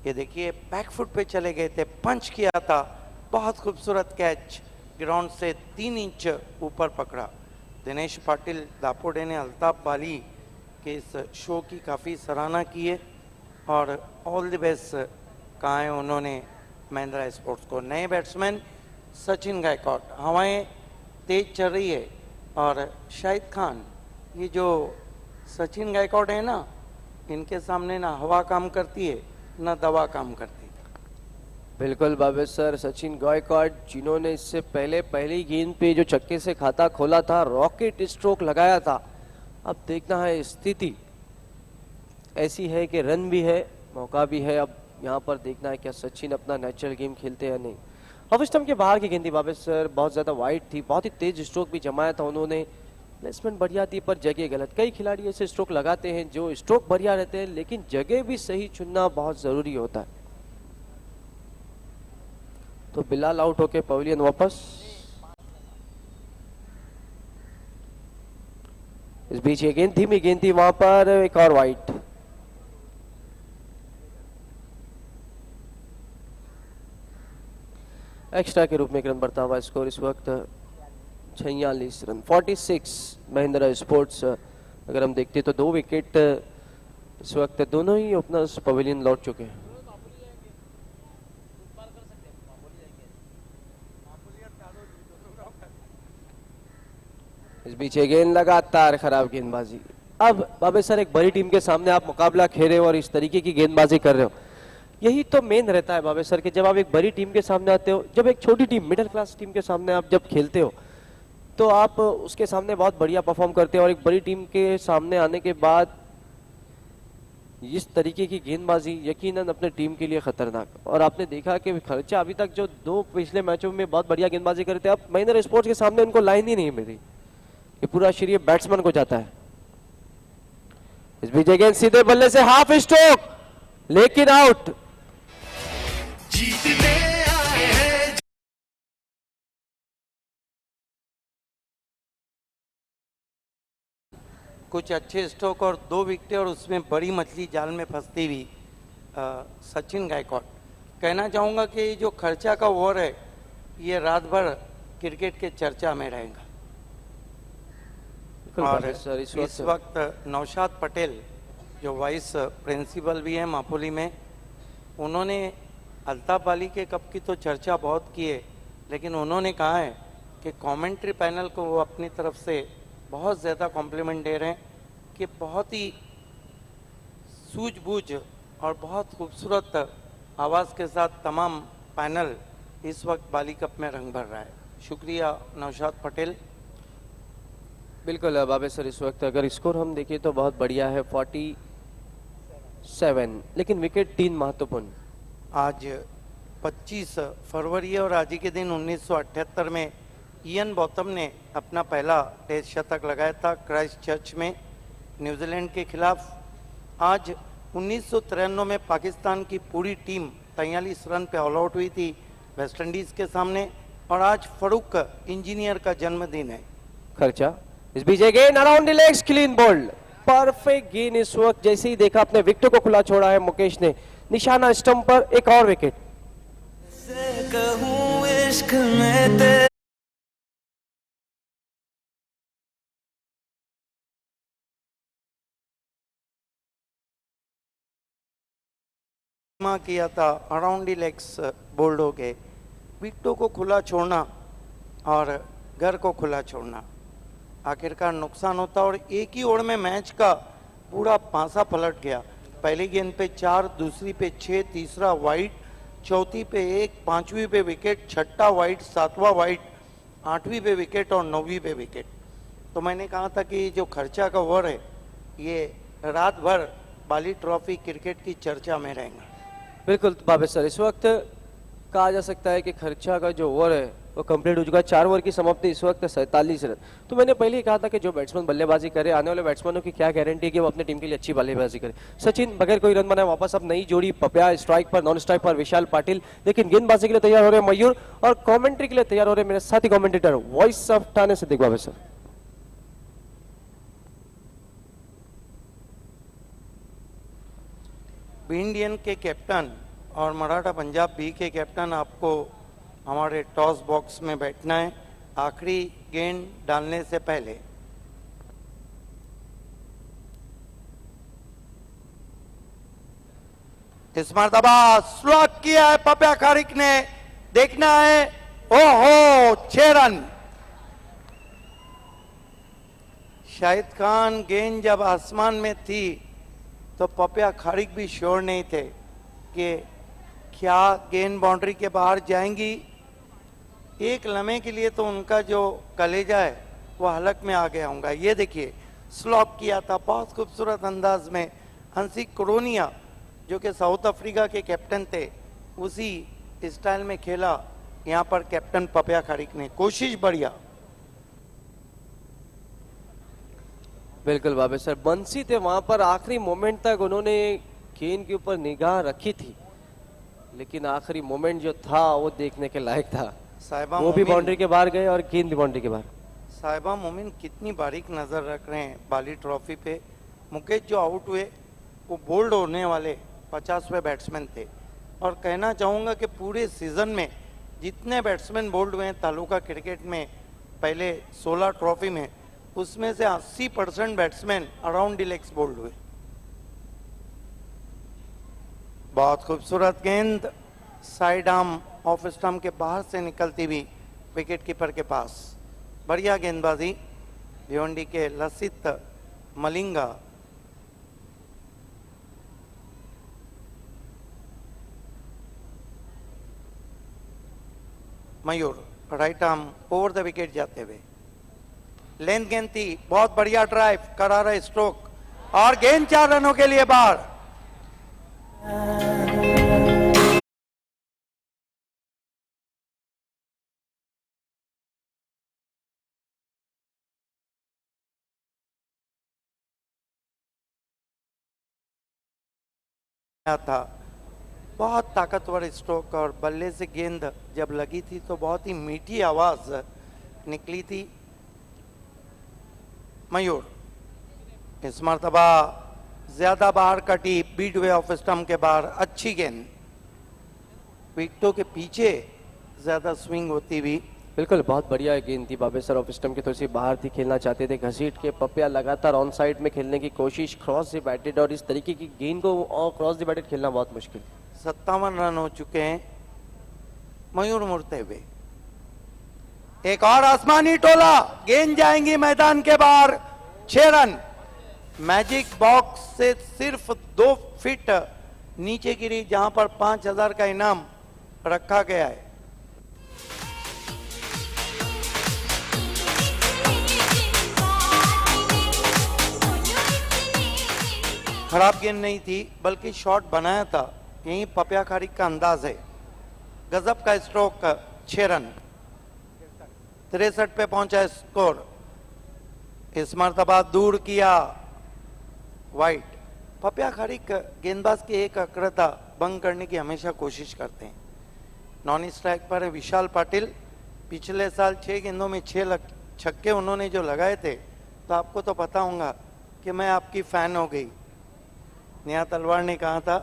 ये देखिए बैकफुट पे चले गए थे, पंच किया था, बहुत खूबसूरत कैच, ग्राउंड से 3 इंच ऊपर पकड़ा। दिनेश पाटिल दापोडे ने अल्ताफ बाली के इस शो की काफ़ी सराहना की है और ऑल द बेस्ट कहा है उन्होंने महिंद्रा स्पोर्ट्स को। नए बैट्समैन सचिन गायकवाड़, हवाएं तेज चल रही है और शाहिद खान, ये जो सचिन गायकवाड़ है ना, इनके सामने ना हवा काम करती है ना दवा काम करती। बिल्कुल बाबे सर, सचिन गायकवाड़ जिन्होंने इससे पहले पहली गेंद पे जो छक्के से खाता खोला था, रॉकेट स्ट्रोक लगाया था। अब देखना है स्थिति ऐसी है कि रन भी है, मौका भी है। अब यहाँ पर देखना है क्या सचिन अपना नेचुरल गेम खेलते हैं या नहीं। ऑफ स्टंप के बाहर की गेंद थी बाबे सर, बहुत ज़्यादा वाइड थी, बहुत ही तेज स्ट्रोक भी जमाया था उन्होंने। प्लेसमेंट बढ़िया थी पर जगह गलत। कई खिलाड़ी ऐसे स्ट्रोक लगाते हैं जो स्ट्रोक बढ़िया रहते हैं लेकिन जगह भी सही चुनना बहुत ज़रूरी होता है। तो बिलाल आउट होके पवेलियन वापस। इस बीच ये गेंद धीमी गेंद थी, वहां पर एक और वाइट। एक्स्ट्रा के रूप में एक रन बढ़ता हुआ स्कोर इस वक्त 46 रन, 46 महिंद्रा स्पोर्ट्स। अगर हम देखते तो 2 विकेट इस वक्त दोनों ही ओपनर्स पवेलियन लौट चुके हैं। इस बीच गेंद लगातार खराब गेंदबाजी। अब बाबे सर एक बड़ी टीम के सामने आप मुकाबला खेल हो और इस तरीके की गेंदबाजी कर रहे हो, यही तो मेन रहता है बाबे सर कि जब आप एक बड़ी टीम के सामने आते हो, जब एक छोटी टीम मिडिल क्लास टीम के सामने आप जब खेलते हो तो आप उसके सामने बहुत बढ़िया परफॉर्म करते हो और एक बड़ी टीम के सामने आने के बाद इस तरीके की गेंदबाजी यकीनन अपने टीम के लिए खतरनाक। और आपने देखा कि खर्चा अभी तक जो 2 पिछले मैचों में बहुत बढ़िया गेंदबाजी करते हैं, अब महिंद्रा स्पोर्ट्स के सामने उनको लाइन ही नहीं मिली, ये पूरा श्रेय बैट्समैन को जाता है। इस बीच गेंद सीधे बल्ले से हाफ स्ट्रोक लेकिन आउट। जीतने आए हैं। कुछ अच्छे स्ट्रोक और 2 विकेट और उसमें बड़ी मछली जाल में फंसती हुई सचिन गायकवाड़। कहना चाहूँगा कि जो खर्चा का ओवर है ये रात भर क्रिकेट के चर्चा में रहेगा। और इस वक्त नौशाद पटेल जो वाइस प्रिंसिपल भी है मापुली में, उन्होंने अल्ताफ बाली के कप की तो चर्चा बहुत की है, लेकिन उन्होंने कहा है कि कमेंट्री पैनल को वो अपनी तरफ से बहुत ज़्यादा कॉम्प्लीमेंट दे रहे हैं कि बहुत ही सूझबूझ और बहुत खूबसूरत आवाज़ के साथ तमाम पैनल इस वक्त बाली कप में रंग भर रहा है। शुक्रिया नौशाद पटेल। बिल्कुल बाबे सर, इस वक्त अगर स्कोर हम देखें तो बहुत बढ़िया है 47, लेकिन विकेट 3 महत्वपूर्ण। आज 25 फरवरी है और आज ही के दिन 1978 में इयन बॉथम ने अपना पहला टेस्ट शतक लगाया था क्राइस्ट चर्च में न्यूजीलैंड के खिलाफ। आज 1993 में पाकिस्तान की पूरी टीम 43 रन पे ऑल आउट हुई थी वेस्ट इंडीज़ के सामने। और आज फरूक इंजीनियर का जन्मदिन है। खर्चा इस बीच गेंद around the legs, clean bowled, perfect गेंद। इस वक्त जैसे ही देखा अपने विकेट को खुला छोड़ा है मुकेश ने, निशाना स्टंप पर, एक और विकेट। किया था अराउंड द लेग्स बोल्ड हो गए। विकेटों को खुला छोड़ना और घर को खुला छोड़ना आखिरकार नुकसान होता और एक ही ओवर में मैच का पूरा पासा पलट गया। पहली गेंद पे 4, दूसरी पे 6, तीसरा वाइड, चौथी पे 1, पांचवी पे विकेट, छठा वाइड, सातवां वाइड, आठवीं पे विकेट और 9वीं पे विकेट। तो मैंने कहा था कि जो खर्चा का ओवर है ये रात भर बाली ट्रॉफी क्रिकेट की चर्चा में रहेगा। बिल्कुल बाबे सर, इस वक्त कहा जा सकता है कि खर्चा का जो ओवर है वो कंप्लीट हो चुका है। 4 ओवर की समाप्ति इस वक्त 47 रन। तो मैंने पहले ही कहा था कि जो बैट्समैन बल्लेबाजी करे, आने वाले बैट्समैनों की क्या गारंटी है कि वो अपने टीम के लिए अच्छी बल्लेबाजी करे। सचिन बगैर कोई रन बनाए वापस अब नई जोड़ी पप्या, स्ट्राइक पर, नॉन स्ट्राइक पर विशाल पाटिल, लेकिन गेंदबाजी के लिए तैयार हो रहे मयूर और कॉमेंट्री के लिए तैयार हो रहे मेरे साथी commentator voice of Thane Siddique Babe sir. Indian के कैप्टन और मराठा पंजाब बी के कैप्टन, आपको हमारे टॉस बॉक्स में बैठना है आखिरी गेंद डालने से पहले। इस मरतबा स्लॉक किया है पप्या खारिक ने, देखना है। ओहो, 6 रन। शाहिद खान, गेंद जब आसमान में थी तो पप्या खारिक भी श्योर नहीं थे कि क्या गेंद बाउंड्री के बाहर जाएंगी। एक लम्हे के लिए तो उनका जो कलेजा है वो हलक में आ गया होगा। ये देखिए, स्लॉप किया था बहुत खूबसूरत अंदाज में। हंसी क्रोनिया जो कि साउथ अफ्रीका के कैप्टन थे, उसी स्टाइल में खेला यहाँ पर कैप्टन पप्या खारिक ने। कोशिश बढ़िया। बिल्कुल बाबे सर, बंसी थे वहां पर, आखिरी मोमेंट तक उन्होंने गेंद के ऊपर निगाह रखी थी, लेकिन आखिरी मोमेंट जो था वो देखने के लायक था। साहिबा वो भी मोमिन, बाउंड्री के बाहर गए और गेंद भी बाउंड्री के बाहर। साहिबा मोमिन कितनी बारीक नजर रख रहे हैं बाली ट्रॉफी पे। मुकेश जो आउट हुए वो बोल्ड होने वाले 50वें बैट्समैन थे, और कहना चाहूंगा कि पूरे सीजन में जितने बैट्समैन बोल्ड हुए हैं तालुका क्रिकेट में पहले 16 ट्रॉफी में, उसमें से 80% बैट्समैन अराउंड डिलेक्स बोल्ड हुए। बहुत खूबसूरत गेंद साइड आर्म ऑफ स्टंप के बाहर से निकलती हुई विकेट कीपर के पास। बढ़िया गेंदबाजी भिवंडी के Lasith Malinga. Mayur right arm over the wicket जाते हुए, लेंथ गेंद थी, बहुत बढ़िया ड्राइव, करारा स्ट्रोक, और गेंद 4 रनों के लिए बाहर। था बहुत ताकतवर स्ट्रोक, और बल्ले से गेंद जब लगी थी तो बहुत ही मीठी आवाज निकली थी। मयूर इस मरतबा ज्यादा बाहर कटी, बीट वे ऑफ स्टंप के बाहर। अच्छी गेंद, विकेटों के पीछे ज्यादा स्विंग होती हुई। बिल्कुल बहुत बढ़िया गेंद थी बाबे सर, ऑफ स्टंप की थोड़ी सी बाहर थी, खेलना चाहते थे घसीट के। पप्या लगातार ऑन साइड में खेलने की कोशिश, क्रॉस दी बैटेड, और इस तरीके की गेंद को और क्रॉस दी बैटेड खेलना बहुत मुश्किल। 57 रन हो चुके हैं। मयूर मुड़ते हुए, एक और आसमानी टोला, गेंद जाएंगी मैदान के बाहर। 6 रन। मैजिक बॉक्स से सिर्फ 2 फीट नीचे गिरी, जहां पर 5000 का इनाम रखा गया है। खराब गेंद नहीं थी, बल्कि शॉट बनाया था, यही पप्या खारिक का अंदाज है। गजब का स्ट्रोक। 6 रन। 63 पे पहुंचा स्कोर। इस मरतबा दूर किया, वाइट। पप्या खारिक गेंदबाज की एक अक्रता भंग करने की हमेशा कोशिश करते हैं। नॉन स्ट्राइक पर है विशाल पाटिल। पिछले साल 6 गेंदों में 6 छक्के उन्होंने जो लगाए थे, तो आपको तो पता होगा कि मैं आपकी फैन हो गई। नेहा तलवार ने कहा था।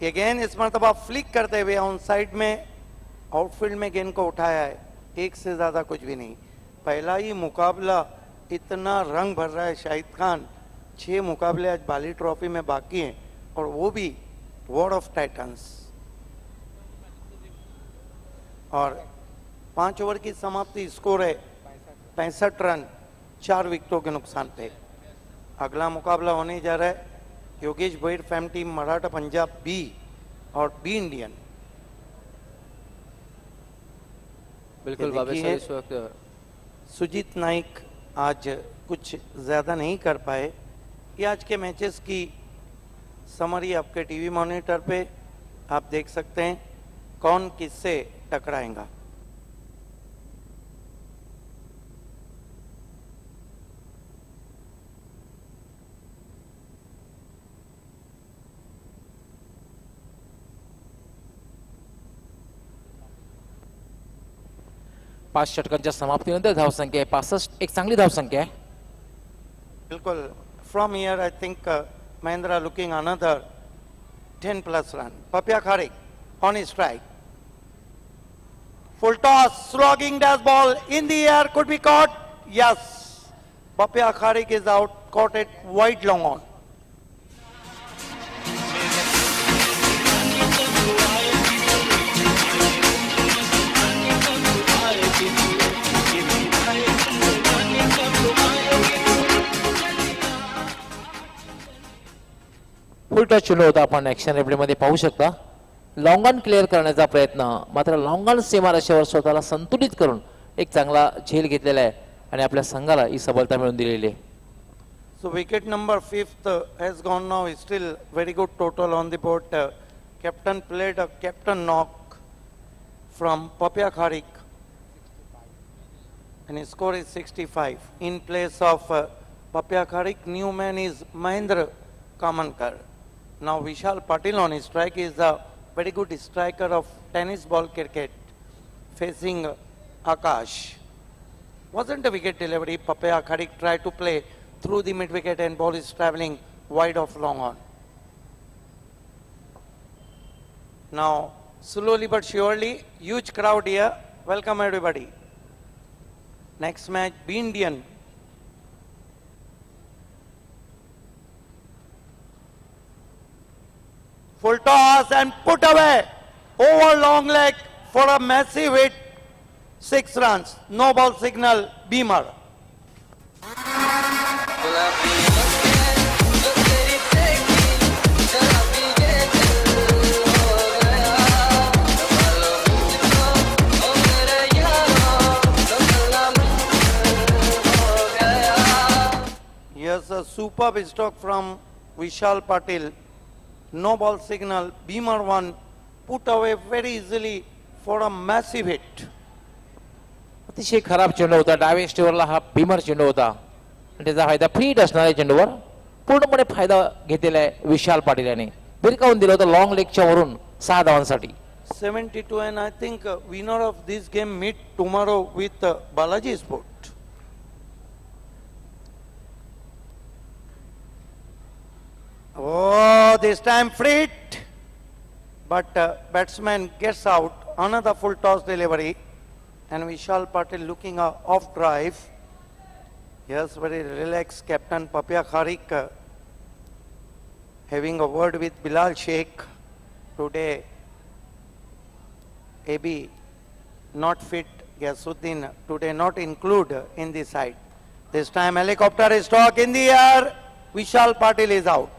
ये गेंद इस मरतबा फ्लिक करते हुए ऑन साइड में आउटफील्ड में गेंद को उठाया है, एक से ज्यादा कुछ भी नहीं। पहला ही मुकाबला, इतना रंग भर रहा है शाहिद खान। 6 मुकाबले आज बाली ट्रॉफी में बाकी हैं, और वो भी वॉर ऑफ टाइटंस। और 5 ओवर की समाप्ति, स्कोर है 65 रन, 4 विकेटों के नुकसान पे। अगला मुकाबला होने जा रहा है योगेश भोईर फैम टीम मराठा पंजाब बी और बी इंडियन। बिल्कुल बाबे सर, इस वक्त सुजीत नाइक आज कुछ ज्यादा नहीं कर पाए। ये आज के मैचेस की समरी आपके टीवी मॉनिटर पे आप देख सकते हैं, कौन किससे टकराएगा। पाच षटकांच्या समाप्तीनंतर धावसंख्या आहे 65. एक चांगली धावसंख्या आहे. बिल्कुल. From here I think Mahendra looking another 10 plus run. Papia Kharik on his strike. Full toss, slogging dash ball in the air, could be caught. Yes. Papia Kharik is out, caught it wide long on. Full touch चेंडू होता आपण action replay मध्ये पाहू शकता. Long on clear करण्याचा प्रयत्न, मात्र long on सीमारेषेवर स्वतःला संतुलित करून एक चांगला झेल घेतलेला आहे आणि आपल्या संघाला ही सबलता मिळवून दिलेली आहे. So wicket number 5th has gone now. Is still very good total on the board. Captain played a captain knock from Papia Kharik. And his score is 65. In place of Papia Kharik, new man is Mahendra Kamankar. Now Vishal Patil on his strike is a very good striker of tennis ball cricket facing Akash. Wasn't a wicket delivery. Papia Kharik tried to play through the mid wicket and ball is travelling wide of long on. Now slowly but surely, huge crowd here. Welcome everybody. Next match, B Indian. Full toss and put away over long leg for a massive hit. 6 runs. No ball signal. Beamer. Yes, a superb stroke from Vishal Patil. No ball signal. Beamer one put away very easily for a massive hit. अतिशय खराब चेंडू होता. डाव्या स्टेवरला हा भीमर चेंडू होता आणि त्याचा फायदा फ्रीट असणाऱ्या चेंडूवर पूर्णपणे फायदा घेतलेला आहे विशाल पाटील यांनी. भिरकावून दिलं होतं लॉंग लेगच्या वरून 6 धावांसाठी. 72 and I think winner of this game meet tomorrow with Balaji Sport. Oh, this time free-hit, but batsman gets out. Another full toss delivery, and Vishal Patil looking off drive. Yes, very relaxed captain Papia Kharik having a word with Bilal Sheikh today. AB not fit. Ghasuddin today not include in the side. This time helicopter is struck in the air. Vishal Patil is out.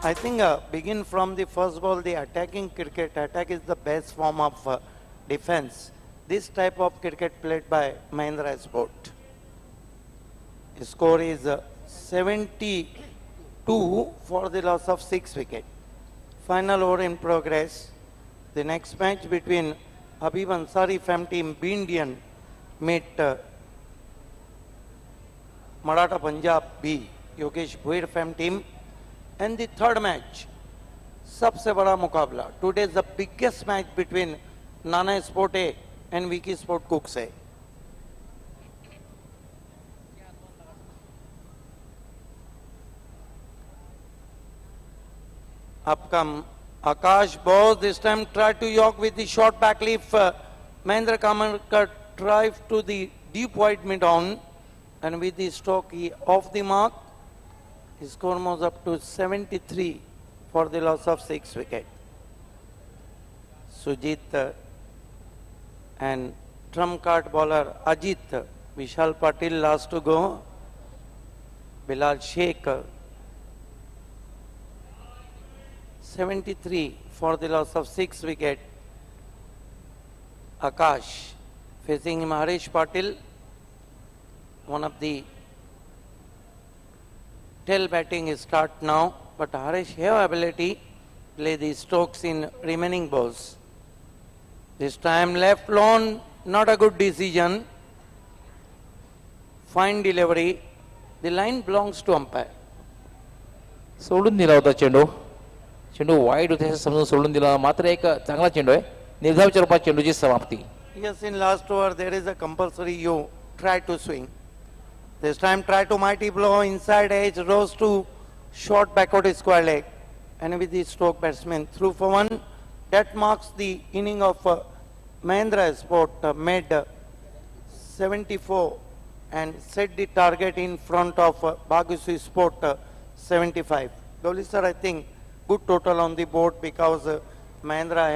I think begin from the first ball, the attacking cricket. Attack is the best form of defense. This type of cricket played by Mahindra Sport. The score is 72 for the loss of 6 wickets. Final over in progress. The next match between Habib Ansari Fam Team B Indian meet Maratha Punjab B Yogesh Bhuir Fam Team. And the third match, सबसे बड़ा मुकाबला. Today is the biggest match between Nana Sport A and Vicky Sport Cooks A. Up come Akash Bose. This time tried to york with the short back leaf. Mahendra Kamankar drive to the deep wide mid on, and with the stroke he off the mark. His score moves up to 73 for the loss of 6 wickets. Sujit and trump card bowler Ajit, Vishal Patil last to go. Bilal Sheikh 73 for the loss of 6 wickets. Akash facing him Harish Patil, one of the tail batting is start now, but Harish have ability play the strokes in remaining balls. This time left lawn, not a good decision. Fine delivery. The line belongs to umpire. सोडून दिला होता चेंडू. चेंडू white होते असं समजून सोडून दिला. मात्र एक चांगला चेंडू आहे. निर्धाव स्वरूपात चेंडूची समाप्ती. Yes, in last over there is a compulsory you try to swing. This time try to mighty blow inside edge, rose to short backward square leg. And with the stroke batsman through for one. That marks the inning of Mahindra Sport made 74 and set the target in front of Bhagyasri Sport 75. Dolly sir, I think good total on the board because Mahindra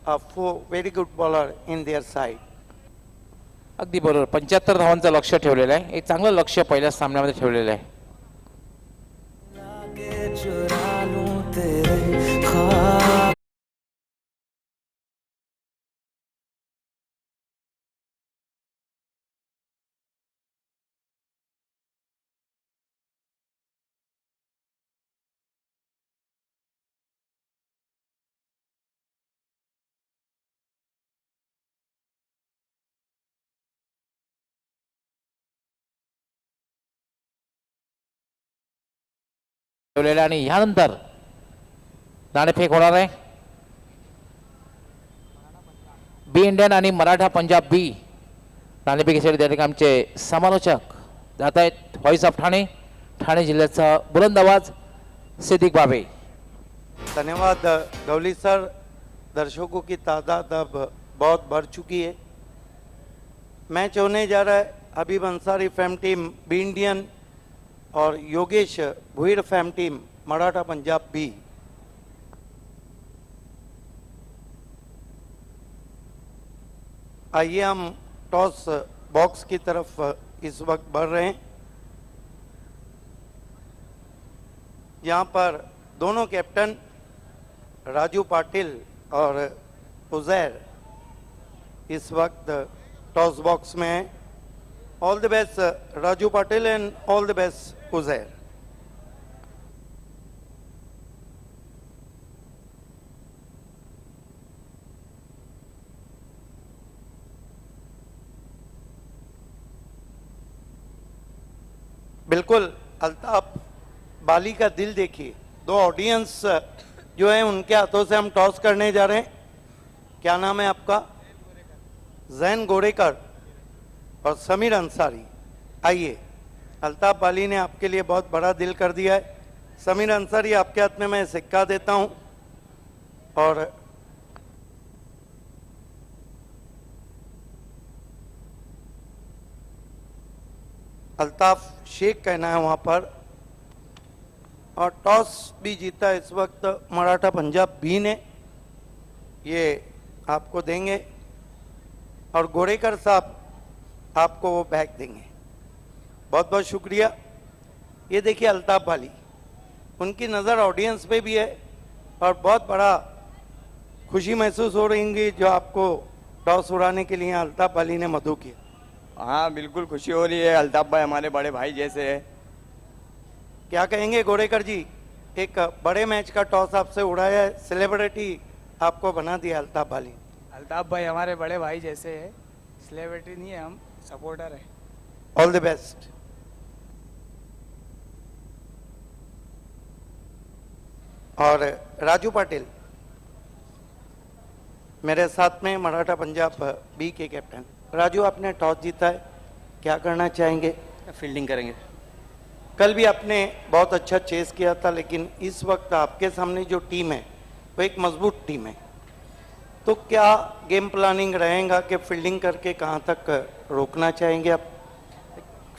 have four very good bowler in their side. अगदी बरोबर. 75 धावांचं लक्ष ठेवलेलं आहे. एक चांगलं लक्ष पहिल्या सामन्यामध्ये ठेवलेलं आहे. लागे चुरा लूं तेरे ख्वाब ठेवलेलं आहे. आणि यानंतर नाणेफेक होणार आहे. बी इंडियन आणि मराठा पंजाब बी नाणेफेकीसाठी त्या ठिकाणी आमचे समालोचक जात आहेत. व्हॉइस ऑफ ठाणे, ठाणे जिल्ह्याचा बुलंद आवाज सिद्दीक बाबे. धन्यवाद गौली सर. दर्शकों की तादाद अब बहुत बढ़ चुकी है. मैच होने जा रहा है. Habib Ansari fam team B Indian और Yogesh Bhoir fam team Maratha Punjab B. आइए हम टॉस बॉक्स की तरफ इस वक्त बढ़ रहे हैं. यहाँ पर दोनों कैप्टन राजू पाटिल और उजैर इस वक्त टॉस बॉक्स में हैं. All the best Raju Patil and all the best Uzair. बिल्कुल अल्ताफ बाली का दिल देखिए. दो ऑडियंस जो है उनके हाथों से हम टॉस करने जा रहे हैं. क्या नाम है आपका? जैन गोरेकर और समीर अंसारी. आइए, अल्ताफ बाली ने आपके लिए बहुत बड़ा दिल कर दिया है. समीर अंसारी आपके हाथ में मैं सिक्का देता हूं और अल्ताफ शेख कहना है वहां पर. और टॉस भी जीता इस वक्त मराठा पंजाब बी ने. ये आपको देंगे और गोरेकर साहब आपको वो बैग देंगे. बहुत बहुत शुक्रिया. ये देखिए अल्ताफ बाली, उनकी नज़र ऑडियंस पे भी है और बहुत बड़ा खुशी महसूस हो रही होगी जो आपको टॉस उड़ाने के लिए अल्ताफ बाली ने मदू किया. हाँ बिल्कुल खुशी हो रही है. अल्ताफ भाई हमारे बड़े भाई जैसे है. क्या कहेंगे गोरेकर जी? एक बड़े मैच का टॉस आपसे उड़ाया है, सेलिब्रिटी आपको बना दिया अल्ताफ बाली. अल्ताफ भाई हमारे बड़े भाई जैसे है. सेलिब्रिटी नहीं है, हम सपोर्टर है. All the best. और राजू पाटिल मेरे साथ में मराठा पंजाब बी के कैप्टन. राजू, आपने टॉस जीता है, क्या करना चाहेंगे? फील्डिंग करेंगे. कल भी आपने बहुत अच्छा चेस किया था, लेकिन इस वक्त आपके सामने जो टीम है वो एक मजबूत टीम है. तो क्या गेम प्लानिंग रहेगा कि फील्डिंग करके कहाँ तक रोकना चाहेंगे आप?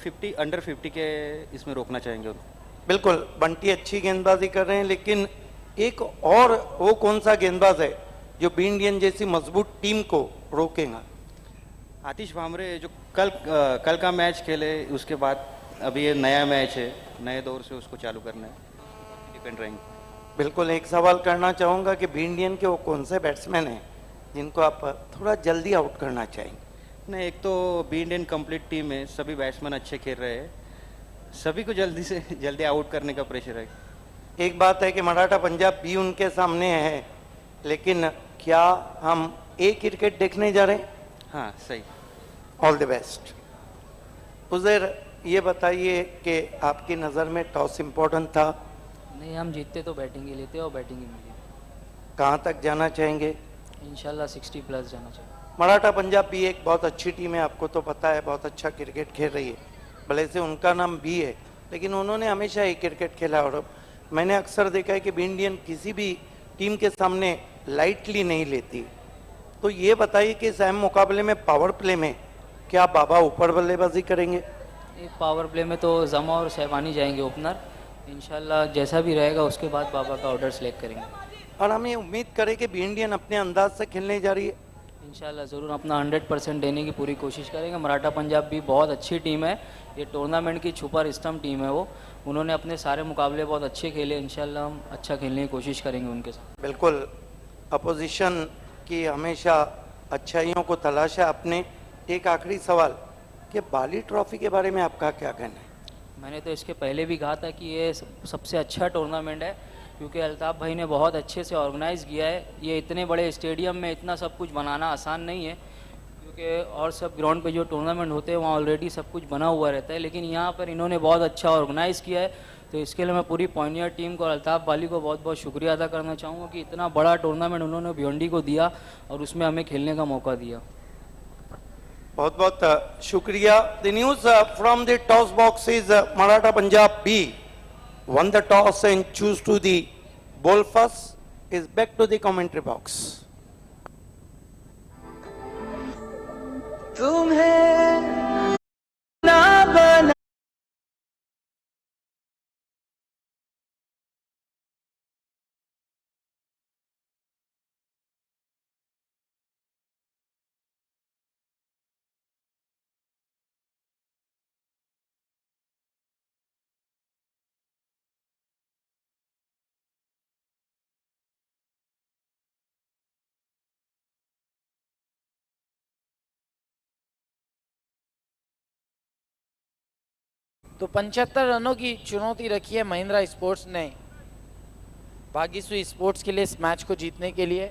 50 अंडर 50 के इसमें रोकना चाहेंगे. बिल्कुल, बंटी अच्छी गेंदबाजी कर रहे हैं, लेकिन एक और वो कौन सा गेंदबाज है जो बी इंडियन जैसी मजबूत टीम को रोकेगा? आतिश भामरे जो कल का मैच खेले, उसके बाद अभी ये नया मैच है, नए दौर से उसको चालू करना है. डिपेंड रहेंगे. बिल्कुल. एक सवाल करना चाहूँगा कि बी इंडियन के वो कौन से बैट्समैन हैं जिनको आप थोड़ा जल्दी आउट करना चाहेंगे? नहीं, एक तो बी इंडियन कंप्लीट टीम है, सभी बैट्समैन अच्छे खेल रहे हैं, सभी को जल्दी से जल्दी आउट करने का प्रेशर है. एक बात है कि मराठा पंजाब भी उनके सामने है, लेकिन क्या हम ए क्रिकेट देखने जा रहे हैं? हाँ सही. All the best. उजैर, ये बताइए कि आपकी नज़र में टॉस इम्पोर्टेंट था, नहीं हम जीतते तो बैटिंग ही लेते और बैटिंग ही मिली। कहाँ तक जाना चाहेंगे? इंशाल्लाह 60 प्लस जाना चाहिए। मराठा पंजाब भी एक बहुत अच्छी टीम है, आपको तो पता है, बहुत अच्छा क्रिकेट खेल रही है। भले से उनका नाम भी है, लेकिन उन्होंने हमेशा ही क्रिकेट खेला और मैंने अक्सर देखा है कि भी इंडियन किसी भी टीम के सामने लाइटली नहीं लेती। तो ये बताइए कि इस अहम मुकाबले में पावर प्ले में क्या बाबा ऊपर बल्लेबाजी करेंगे? एक पावर प्ले में तो जमा और सहवानी जाएंगे ओपनर। इंशाल्लाह जैसा भी रहेगा उसके बाद बाबा का ऑर्डर सेलेक्ट करेंगे। और हमें उम्मीद करें कि भी इंडियन अपने अंदाज से खेलने जा रही है। इंशाल्लाह ज़रूर अपना 100% देने की पूरी कोशिश करेंगे। मराठा पंजाब भी बहुत अच्छी टीम है, ये टूर्नामेंट की छुपा स्टम्प टीम है। वो उन्होंने अपने सारे मुकाबले बहुत अच्छे खेले। इंशाल्लाह हम अच्छा खेलने की कोशिश करेंगे उनके साथ। बिल्कुल, अपोजिशन की हमेशा अच्छाइयों को तलाश है अपने। एक आखिरी सवाल कि बाली ट्रॉफी के बारे में आपका क्या कहना है? मैंने तो इसके पहले भी कहा था कि ये सबसे अच्छा टूर्नामेंट है, क्योंकि अल्ताफ़ भाई ने बहुत अच्छे से ऑर्गेनाइज़ किया है। ये इतने बड़े स्टेडियम में इतना सब कुछ बनाना आसान नहीं है, क्योंकि और सब ग्राउंड पे जो टूर्नामेंट होते हैं वहाँ ऑलरेडी सब कुछ बना हुआ रहता है, लेकिन यहाँ पर इन्होंने बहुत अच्छा ऑर्गेनाइज़ किया है। तो इसके लिए मैं पूरी पॉइनियर टीम को और अल्ताफ़ बाली को बहुत बहुत शुक्रिया अदा करना चाहूँगा कि इतना बड़ा टूर्नामेंट उन्होंने भिवंडी को दिया और उसमें हमें खेलने का मौका दिया। बहुत बहुत शुक्रिया। The news from the toss box is Maratha Punjab B won the toss and choose to the bowl first. Is back to the commentary box. तुम्हें ना बना तो 75 रनों की चुनौती रखी है महिंद्रा स्पोर्ट्स ने भाग्यश्री स्पोर्ट्स के लिए इस मैच को जीतने के लिए।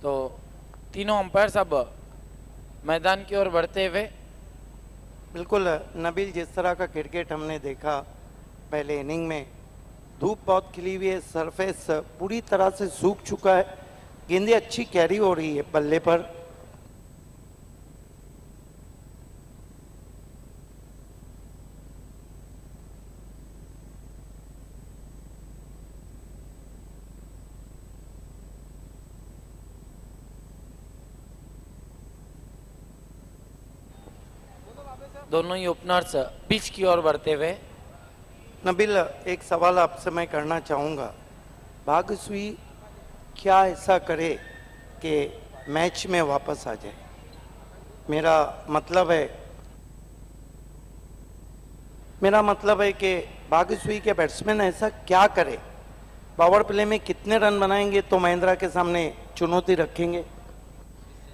तो तीनों अंपायर्स अब मैदान की ओर बढ़ते हुए। बिल्कुल नबील, जिस तरह का क्रिकेट हमने देखा पहले इनिंग में, धूप बहुत खिली हुई है, सरफेस पूरी तरह से सूख चुका है, गेंदें अच्छी कैरी हो रही है बल्ले पर। दोनों ही ओपनर्स पिच की ओर बढ़ते हुए। नबील, एक सवाल आपसे मैं करना चाहूँगा, भाग्यश्री क्या ऐसा करे कि मैच में वापस आ जाए? मेरा मतलब है कि भाग्यश्री के बैट्समैन ऐसा क्या करे, पावर प्ले में कितने रन बनाएंगे तो महिंद्रा के सामने चुनौती रखेंगे?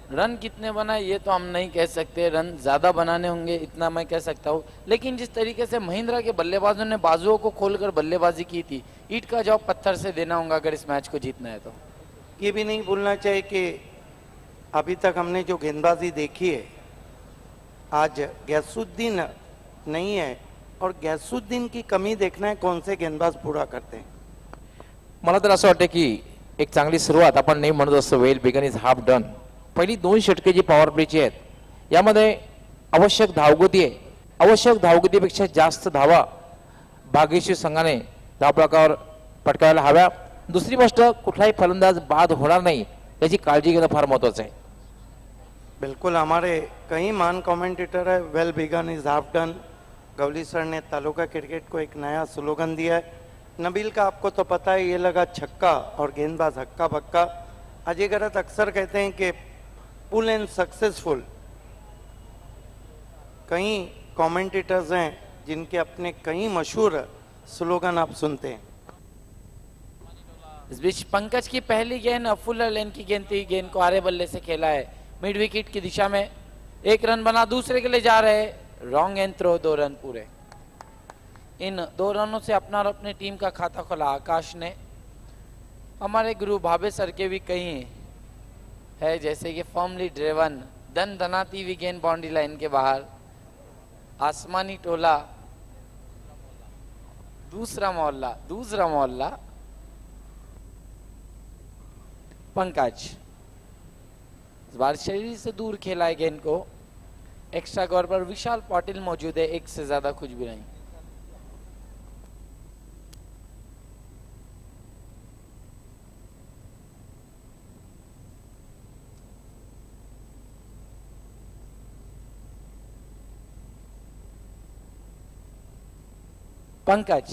रन कितने बनाए ये तो हम नहीं कह सकते, रन ज्यादा बनाने होंगे इतना मैं कह सकता हूँ, लेकिन जिस तरीके से महिंद्रा के बल्लेबाजों ने बाजुओं को खोलकर बल्लेबाजी की थी, ईंट का जवाब पत्थर से देना होगा अगर इस मैच को जीतना है तो। ये भी नहीं भूलना चाहिए कि अभी तक हमने जो गेंदबाजी देखी है, आज गैसुद्दीन नहीं है और गैसुद्दीन की कमी देखना है कौन से गेंदबाज पूरा करते हैं। मला तर असं वाटतं की एक चांगली सुरुवात आपण नेहमी म्हणत असतो, well begun is half done. पहिली 2 षटके जी पॉवर प्लेची आहेत यामध्ये आवश्यक धावगती आहे, आवश्यक धावगतीपेक्षा जास्त धावा भाग्यश्री संघाने धावफलकावर पटकावायला हव्या। दुसरी गोष्ट, कुठलाही फलंदाज बाद होणार नाही याची काळजी घेणं फार महत्त्वाचं आहे। बिल्कुल, हमारे कई महान कमेंटेटर है, well begun is half done. Gawli sir ने तालुका क्रिकेट को एक नया स्लोगन दिया है। नबील का आपको तो पता है, ये लगा छक्का और गेंदबाज हक्का बक्का। अजय गरत अक्सर कहते हैं कि पुल एंड सक्सेसफुल। कई कमेंटेटर्स हैं जिनके अपने कई मशहूर स्लोगन आप सुनते हैं। इस बीच पंकज की पहली गेंद फुलर लेन की गेंद थी, गेंद को आरे बल्ले से खेला है मिड विकेट की दिशा में। एक रन बना, दूसरे के लिए जा रहे, रॉन्ग एंड थ्रो, 2 रन पूरे। इन 2 रनों से अपना और अपनी टीम का खाता खोला आकाश ने। हमारे गुरु भावे सर के भी कई है, जैसे कि फॉर्मली ड्रेवन, दन दनाती हुई गेंद बाउंड्री लाइन के बाहर, आसमानी टोला, दूसरा मोहल्ला, पंकज इस बार शरीर से दूर खेला है गेंद को। एक्स्ट्रा कवर पर विशाल पाटिल मौजूद है, एक से ज्यादा कुछ भी नहीं। पंकज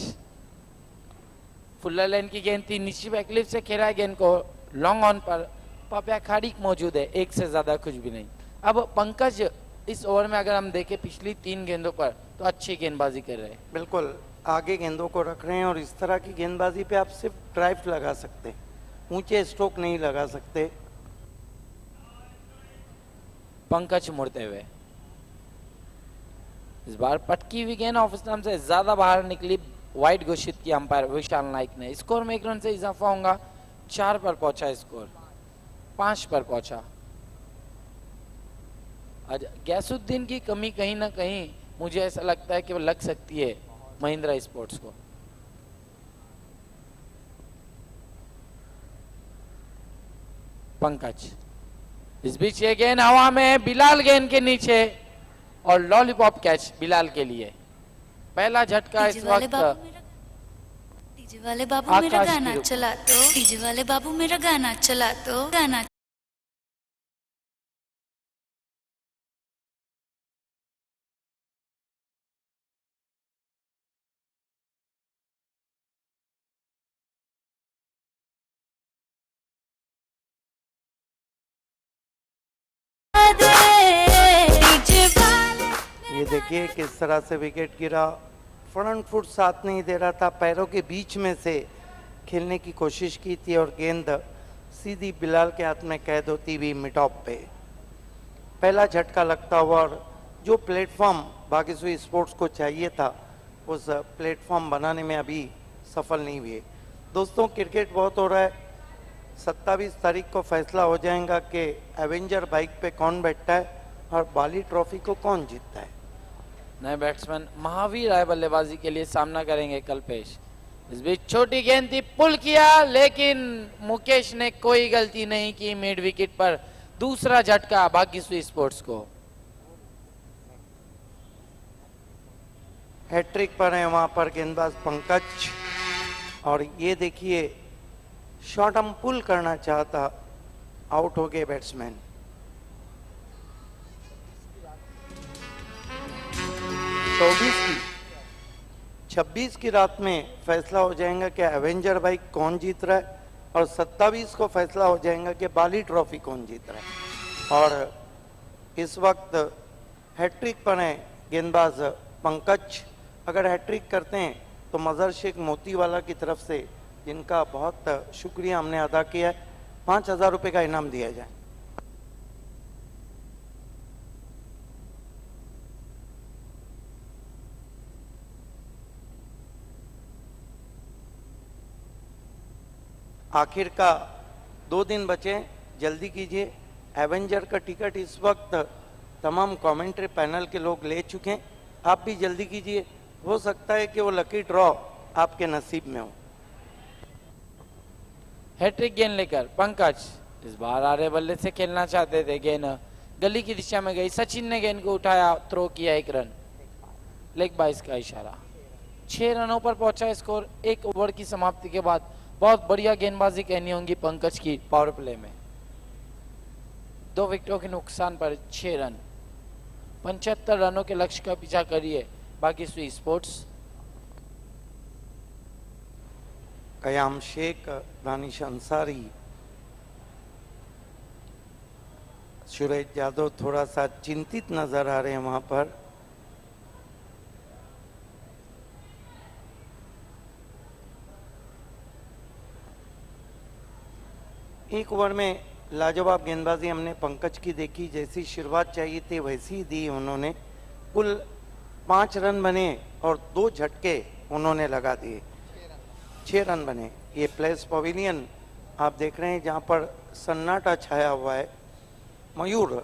फुल्लर लाइन की गेंद थी, नीचे बैकलिफ्ट से खेला है गेंद को, लॉन्ग ऑन पर पापिया खाड़िक मौजूद है, एक से ज्यादा कुछ भी नहीं। अब पंकज इस ओवर में अगर हम देखें पिछली 3 गेंदों पर तो अच्छी गेंदबाजी कर रहे हैं। बिल्कुल आगे गेंदों को रख रहे हैं और इस तरह की गेंदबाजी पे आप सिर्फ ड्राइव लगा सकते हैं, ऊंचे स्ट्रोक नहीं लगा सकते। पंकज मुड़ते हुए, इस बार पटकी हुई गेंद ऑफ स्टंप से ज्यादा बाहर निकली, वाइड घोषित किया अंपायर विशाल नाइक ने। स्कोर में 1 रन से इजाफा होगा, 4 पर पहुंचा स्कोर, 5 पर पहुंचा। आज गैसुद्दीन की कमी कहीं ना कहीं मुझे ऐसा लगता है कि वो लग सकती है महिंद्रा स्पोर्ट्स को। पंकज इस बीच ये गेंद हवा में, बिलाल गेंद के नीचे और लॉलीपॉप कैच बिलाल के लिए। पहला झटका इस वक्त डीजे वाले बाबू मेरा आकाश गाना की- चला दो, डीजे वाले बाबू मेरा गाना चला दो, गाना। ये देखिए किस तरह से विकेट गिरा, फ्रंट फुट साथ नहीं दे रहा था, पैरों के बीच में से खेलने की कोशिश की थी और गेंद सीधी बिलाल के हाथ में कैद होती हुई मिड ऑफ पे। पहला झटका लगता हुआ और जो प्लेटफॉर्म बागेश्वरी स्पोर्ट्स को चाहिए था उस प्लेटफॉर्म बनाने में अभी सफल नहीं हुए। दोस्तों क्रिकेट बहुत हो रहा है, 27 तारीख को फैसला हो जाएगा कि एवेंजर बाइक पे कौन बैठता है और बाली ट्रॉफी को कौन जीतता है। नए बैट्समैन महावीर राय बल्लेबाजी के लिए सामना करेंगे कल्पेश। इस बीच छोटी गेंद थी, पुल किया, लेकिन मुकेश ने कोई गलती नहीं की मिड विकेट पर। दूसरा झटका भाग्यश्री स्पोर्ट्स को। हैट्रिक पर है वहां पर गेंदबाज पंकज और ये देखिए शॉट हम पुल करना चाहता, आउट हो गए बैट्समैन। 26 की रात में फैसला हो जाएगा कि एवेंजर बाइक कौन जीत रहा है और 27 को फैसला हो जाएगा कि बाली ट्रॉफी कौन जीत रहा है। और इस वक्त हैट्रिक पर है गेंदबाज पंकज। अगर हैट्रिक करते हैं तो मजहर शेख मोतीवाला की तरफ से, जिनका बहुत शुक्रिया हमने अदा किया है, 5,000 रुपये का इनाम दिया जाए। आखिर का 2 दिन बचे, जल्दी कीजिए। एवेंजर का टिकट इस वक्त तमाम कमेंट्री पैनल के लोग ले चुके हैं, आप भी जल्दी कीजिए, हो सकता है कि वो लकी ड्रॉ आपके नसीब में हो। हैट्रिक गेंद लेकर पंकज इस बार आ रहे बल्ले से खेलना चाहते थे, गेंद गली की दिशा में गई, सचिन ने गेंद को उठाया, थ्रो किया, 1 रन, लेग बाइस का इशारा। 6 रनों पर पहुंचा स्कोर 1 ओवर की समाप्ति के बाद। बहुत बढ़िया गेंदबाजी कहनी होगी पंकज की पावर प्ले में। 2 विकेटों के नुकसान पर 6 रन, 75 रनों के लक्ष्य का पीछा करिए भाग्यश्री स्पोर्ट्स। कयाम शेख, दानिश अंसारी, सुरेश यादव थोड़ा सा चिंतित नजर आ रहे हैं वहां पर। एक ओवर में लाजवाब गेंदबाजी हमने पंकज की देखी, जैसी शुरुआत चाहिए थी वैसी ही दी उन्होंने। कुल 5 रन बने और 2 झटके उन्होंने लगा दिए, 6 रन बने। ये प्लेस पवेलियन आप देख रहे हैं जहाँ पर सन्नाटा छाया हुआ है। मयूर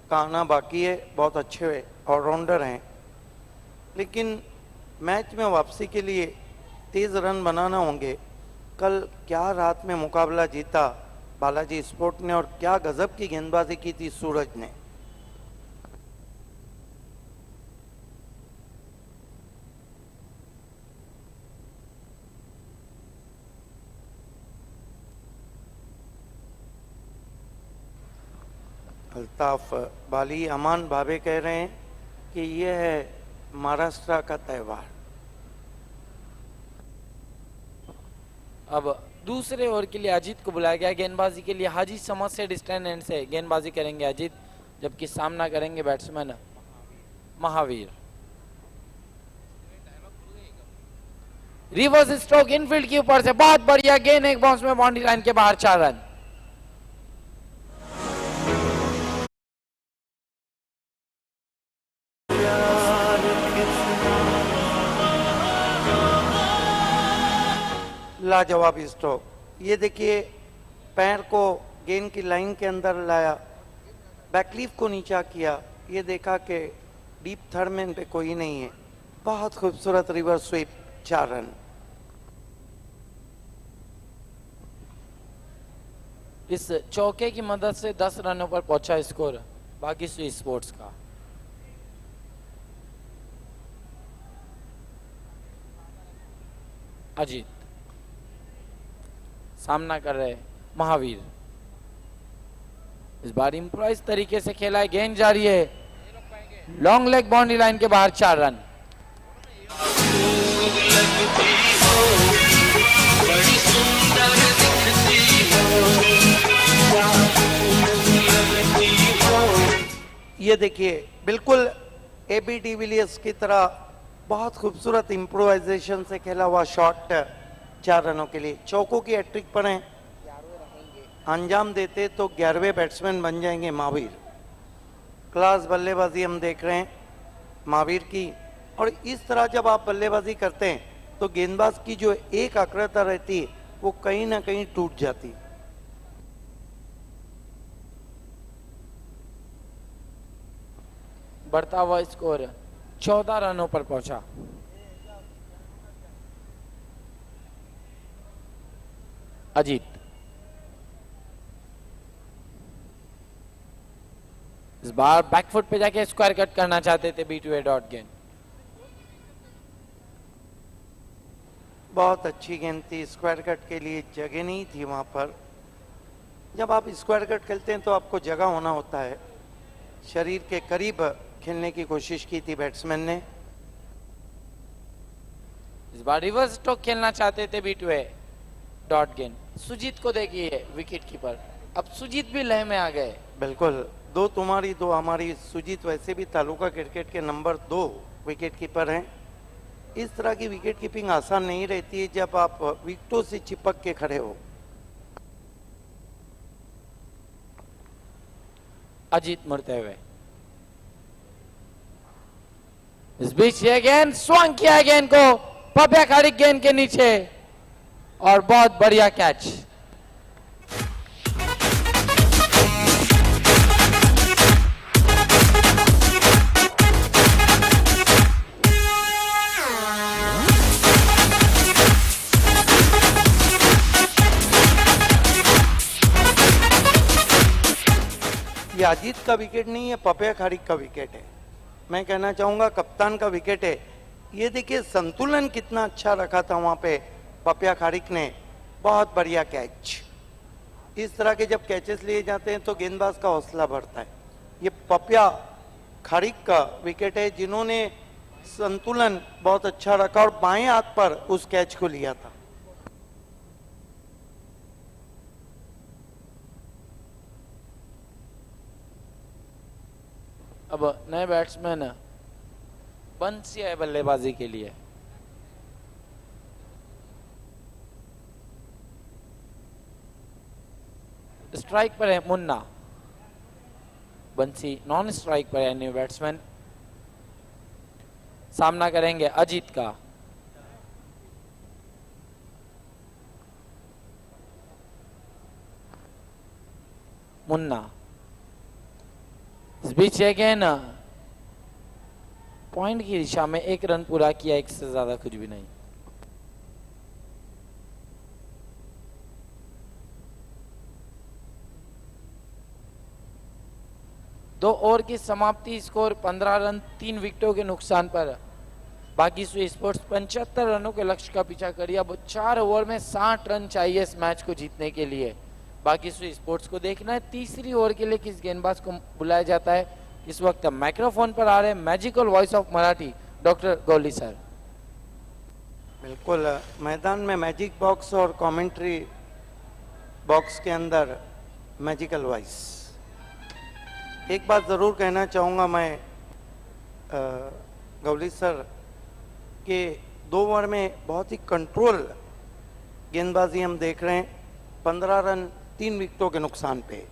का आना बाकी है, बहुत अच्छे ऑलराउंडर हैं, लेकिन मैच में वापसी के लिए तेज रन बनाना होंगे। कल क्या रात में मुकाबला जीता बालाजी स्पोर्ट ने और क्या गजब की गेंदबाजी की थी सूरज ने। अल्ताफ बाली अमान भावे कह रहे हैं कि यह है महाराष्ट्र का त्यौहार। अब दूसरे ओवर के लिए अजीत को बुलाया गया। गेंदबाजी के लिए हाजी समझ से डिस्टेंस एंड से गेंदबाजी करेंगे अजीत, जबकि सामना करेंगे batsman Mahavir. Reverse stroke Enfield के ऊपर से बहुत बढ़िया गेंद, एक बाउंस में बाउंड्री लाइन के बाहर 4 रन। लाजवाब स्ट्रोक, ये देखिए पैर को गेंद की लाइन के अंदर लाया, बैकलीफ को नीचा किया, ये देखा कि डीप थर्ड में पे कोई नहीं है। बहुत खूबसूरत रिवर्स स्वीप, 4 रन। इस चौके की मदद से 10 रनों पर पहुंचा स्कोर बाकी स्पोर्ट्स का। अजीत सामना कर रहे महावीर। इस बार इम्प्रोवाइज तरीके से खेला है, गेंद जारी है, लॉन्ग लेग बाउंड्री लाइन के बाहर 4 रन। ये देखिए बिल्कुल एबी डिविलियर्स की तरह बहुत खूबसूरत इम्प्रोवाइजेशन से खेला हुआ शॉट, 4 रनों के लिए। चौकों की हैट्रिक पर हैं, अंजाम देते तो 11वें बैट्समैन बन जाएंगे महावीर। क्लास बल्लेबाजी हम देख रहे हैं महावीर की, और इस तरह जब आप बल्लेबाजी करते हैं तो गेंदबाज की जो एक अग्रता रहती है वो कहीं ना कहीं टूट जाती। बढ़ता हुआ स्कोर 14 रनों पर पहुंचा। अजीत इस बार बैकफुट पे जाके स्क्वायर कट करना चाहते थे B2A डॉट गेंद। बहुत अच्छी गेंद थी, स्क्वायर कट के लिए जगह नहीं थी वहां पर। जब आप स्क्वायर कट खेलते हैं तो आपको जगह होना होता है। शरीर के करीब खेलने की कोशिश की थी बैट्समैन ने। इस बार रिवर्स स्ट्रोक खेलना चाहते थे B2A डॉट गेंद। सुजीत को देखिए विकेट कीपर, अब सुजीत भी लय में आ गए। बिल्कुल, 2 तुम्हारी 2 हमारी। सुजीत वैसे भी तालुका क्रिकेट के नंबर 2 विकेट कीपर हैं। इस तरह की विकेट कीपिंग आसान नहीं रहती है जब आप विकेटों से चिपक के खड़े हो। अजीत मुड़ते हुए, इस बीच ये गेंद स्वंग किया है, गेंद को पप्या खाड़ी गेंद के नीचे और बहुत बढ़िया कैच। ये अजीत का विकेट नहीं है, पप्या खाड़िक का विकेट है। मैं कहना चाहूंगा कप्तान का विकेट है। ये देखिए संतुलन कितना अच्छा रखा था वहां पे पप्या खाड़िक ने, बहुत बढ़िया कैच। इस तरह के जब कैचेस लिए जाते हैं तो गेंदबाज का हौसला बढ़ता है। ये पप्या खाड़िक का विकेट है जिन्होंने संतुलन बहुत अच्छा रखा और बाएं हाथ पर उस कैच को लिया था। अब नए बैट्समैन बंसी है बल्लेबाजी के लिए। स्ट्राइक पर है मुन्ना, बंसी नॉन स्ट्राइक पर है न्यू बैट्समैन। सामना करेंगे अजीत का। मुन्ना इस बीच अगेन पॉइंट की दिशा में 1 रन पूरा किया, 1 से ज्यादा कुछ भी नहीं। दो ओवर की समाप्ति, स्कोर 15 रन 3 विकेटों के नुकसान पर बागीसुई स्पोर्ट्स 75 रनों के लक्ष्य का पीछा करिए। अब 4 ओवर में 60 रन चाहिए इस मैच को जीतने के लिए। बागीसुई स्पोर्ट्स को देखना है तीसरी ओवर के लिए किस गेंदबाज को बुलाया जाता है। इस वक्त माइक्रोफोन पर आ रहे magical voice of Marathi doctor Gauli sir. बिल्कुल, मैदान में मैजिक बॉक्स और कमेंट्री बॉक्स के अंदर मैजिकल वॉइस। एक बात ज़रूर कहना चाहूँगा मैं गौली सर कि 2 ओवर में बहुत ही कंट्रोल गेंदबाजी हम देख रहे हैं। 15 रन 3 विकेटों के नुकसान पे।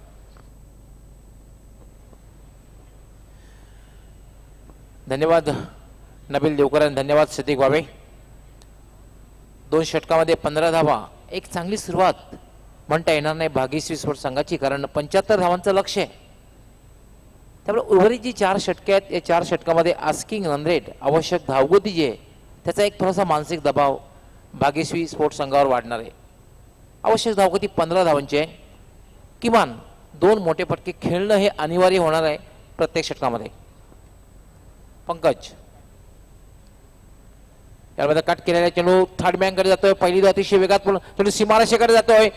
धन्यवाद नबील देवकर, धन्यवाद सिद्दीक वाबे। 2 षटकामध्ये 15 धावा, एक चांगली सुरुवात म्हणता येणार नाही बागीसुई स्पोर्ट्स संघाची, कारण 75 धावांचं लक्ष्य आहे। त्यामुळे उर्वरित जी 4 षटके आहेत या 4 षटकामध्ये आस्किंग रन रेट, आवश्यक धावगती जी आहे त्याचा एक थोडासा मानसिक दबाव बागीसुई स्पोर्ट्स संघावर वाढणार आहे। आवश्यक धावगती 15 धावांची आहे। किमान 2 मोठे फटके खेळणं हे अनिवार्य होणार आहे प्रत्येक षटकामध्ये। पंकज यामध्ये कट केलेला चेंडू थर्ड मॅनकडे जातोय, पहिली धाव अतिशय वेगात पण चेंडू सीमारेषेकडे जातोय,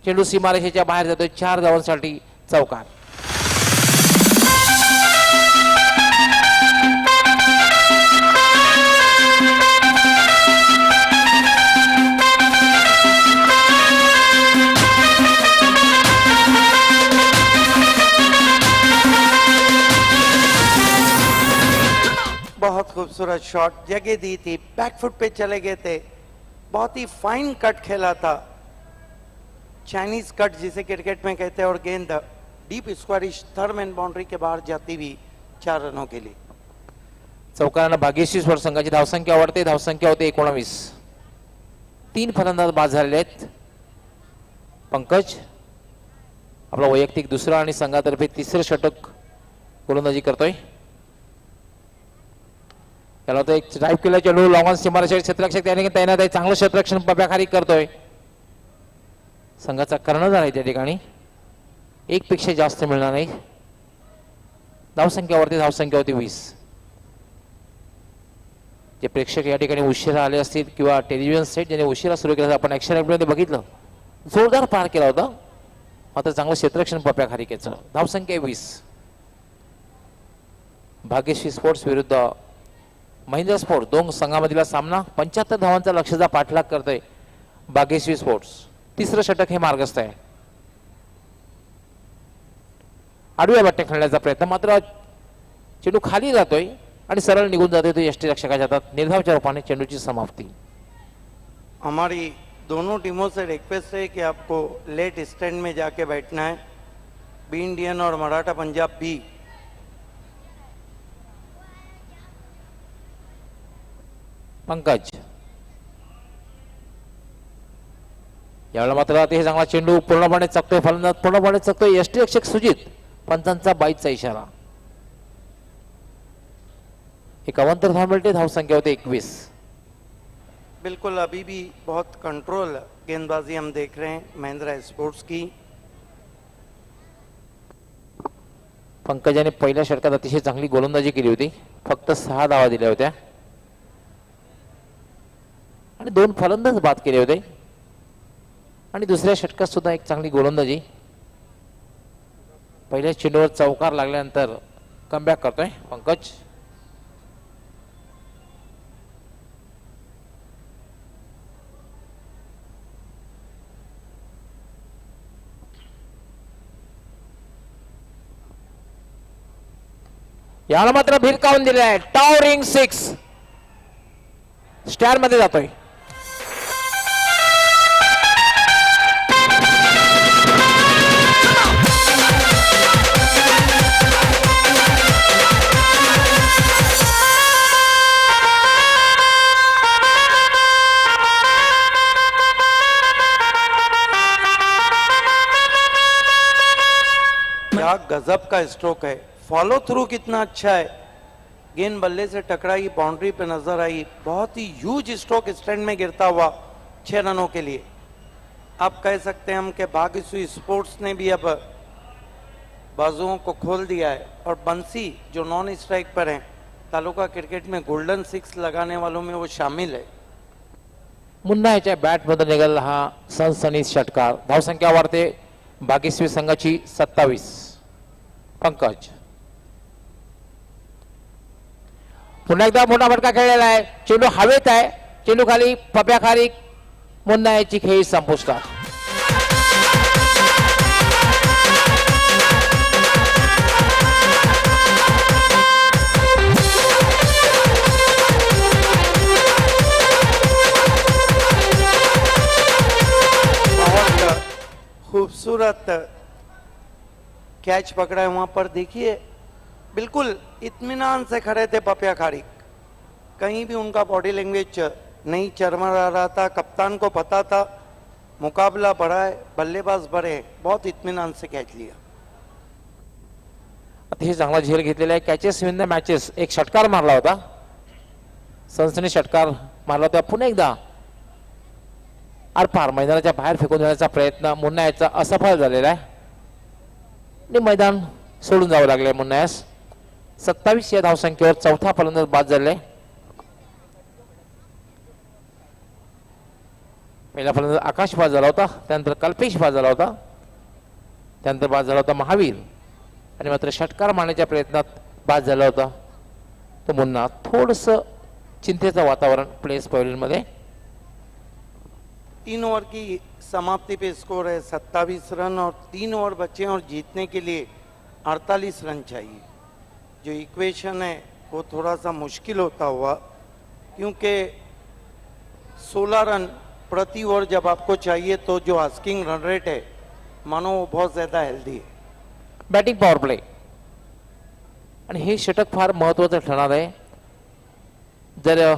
चेंडू सीमारेषेच्या बाहेर जातोय। 4 धावांसाठी चौकार। बहुत खूबसूरत शॉट, जगह दी थी, बैकफुट पे चले गए थे। बहुत ही फाइन कट खेला था, चाइनीज कट जिसे क्रिकेट में कहते हैं, और गेंद deep squarish third man boundary के बाहर जाती हुई 4 रनों के लिए। चौकारानं बागीसुई स्पोर्ट्स संघाची धावसंख्या वाढते, धावसंख्या होते 19। 3 फलंदाज बाद झालेले आहेत। पंकज आपला वैयक्तिक दुसरा आणि संघातर्फे तिसरं षटक गोलंदाजी करतोय। त्याला तो एक ड्राइव्ह केला चेंडू लॉंग ऑन सीमारेषेवर क्षेत्ररक्षक त्याने तैनात आहे, चांगलं क्षेत्ररक्षण पप्याखाली करतोय। संघाचा कर्णधार आहे त्या ठिकाणी, 1 पेक्षा जास्त मिळणार नाही। धावसंख्यावरती धावसंख्या होती 20। जे प्रेक्षक या ठिकाणी उशिरा आले असतील किंवा टेलिव्हिजन सेट ज्याने उशिरा सुरू केला, आपण ऍक्शन मध्ये बघितलं, जोरदार पार केला होता, मात्र चांगलं क्षेत्ररक्षण पप्याखाली केलं। धावसंख्या 20। बागीसुई स्पोर्ट्स विरुद्ध महिंद्रा स्पोर्ट्स, 2 संघामधला सामना। 75 धावांचा लक्ष्याचा पाठलाग करतोय बागीसुई स्पोर्ट्स। तिसरं षटक हे मार्गस्थ आहे। आडव्या बट्ट्या खेळण्याचा प्रयत्न, मात्र चेंडू खाली जातोय आणि सरळ निघून जातोय तो यष्टीरक्षकाच्या हातात। निर्धावच्या रूपाने चेंडूची समाप्ती। हमारी दोनों टीमों से रिक्वेस्ट है कि आपको लेट स्टैंड में जाके बैठना है। बी इंडियन और मराठा पंजाब भी। पंकज यावेळेला मात्र ते चांगला चेंडू पूर्णपणे चकतोय, फलंदाज पूर्णपणे चकतोय, यष्टीरक्षक सुजित, पंचांचा 22चा इशारा। एक अवांतर धाव मिळते, धावसंख्या होते 21। बिल्कुल, अभी भी बहुत कंट्रोल गेंदबाजी हम देख रहे हैं महिंद्रा स्पोर्ट्स की। पंकजाने पहिल्या षटकात अतिशय चांगली गोलंदाजी केली होती, फक्त 6 धावा दिल्या होत्या आणि 2 फलंदाज बाद केले होते, आणि दुसऱ्या षटकात सुद्धा एक चांगली गोलंदाजी। पहिल्या चेंडूवर चौकार लागल्यानंतर कमबॅक करतोय पंकज। याला मात्र भिरकावून दिले आहे, टॉवरिंग 6 स्टार मध्ये जातोय। क्या गजब का स्ट्रोक है, फॉलो थ्रू कितना अच्छा है। गेंद बल्ले से टकराई, बाउंड्री पे नजर आई, बहुत ही ह्यूज स्ट्रोक स्टैंड में गिरता हुआ 6 रनों के लिए। आप कह सकते हैं हम कि भाग्यश्री स्पोर्ट्स ने भी अब बाजुओं को खोल दिया है और बंसी जो नॉन स्ट्राइक पर हैं, तालुका क्रिकेट में गोल्डन 6 लगाने वालों में वो शामिल है। मुन्ना याच्या बॅटमधून निघाला हा सनसनीत षटकार. धावसंख्या वाढते भाग्यश्री संघाची 27. पंकज पुन्हा एकदा मोठा फटका खेळलेला आहे. चेंडू हवेत आहे, चेंडू खाली पप्या खाली. मुन्ना याची खेळी संपुष्टात. बहुत खूबसूरत कैच पकड़ा है वहां पर, देखिए बिल्कुल इत्मीनान से खड़े थे पपिया खारिक, कहीं भी उनका बॉडी लैंग्वेज नहीं चरमरा रहा था। कप्तान को पता था मुकाबला बड़ा है, बल्लेबाज बड़े हैं, बहुत इत्मीनान से कैच लिया। अतिशय चांगला झेल घेतलेला आहे. कॅचेस विन द मॅचेस एक षटकार मारला होता, सनसनी षटकार मारला होता. पुन्हा एकदा आरपार मैदानाच्या बाहेर फेकून देण्याचा प्रयत्न मुन्ना याचा असफल झालेला आहे आणि मैदान सोडून जावं लागले मुन्ना यास. 27 या धावसंख्येवर चौथा फलंदाज बाद झाले. पहिला फलंदाज आकाश बाद झाला होता, त्यानंतर कल्पेश बाद झाला होता, त्यानंतर बाद झाला होता महावीर आणि मात्र षटकार मारण्याच्या प्रयत्नात बाद झाला होता तो मुन्ना. थोडस चिंतेचं वातावरण प्लेस पवेलियन मध्ये. 3 ओवर की समाप्ति पे स्कोर है 27 रन और 3 ओवर बचे हैं और जीतने के लिए 48 रन चाहिए। जो इक्वेशन है वो थोड़ा सा मुश्किल होता हुआ, क्योंकि 16 रन प्रति ओवर जब आपको चाहिए तो जो आस्किंग रन रेट है मानो वो बहुत ज्यादा हेल्दी है। बॅटिंग पॉवर प्ले आणि हे षटक फार महत्वाचं ठरणार आहे. जर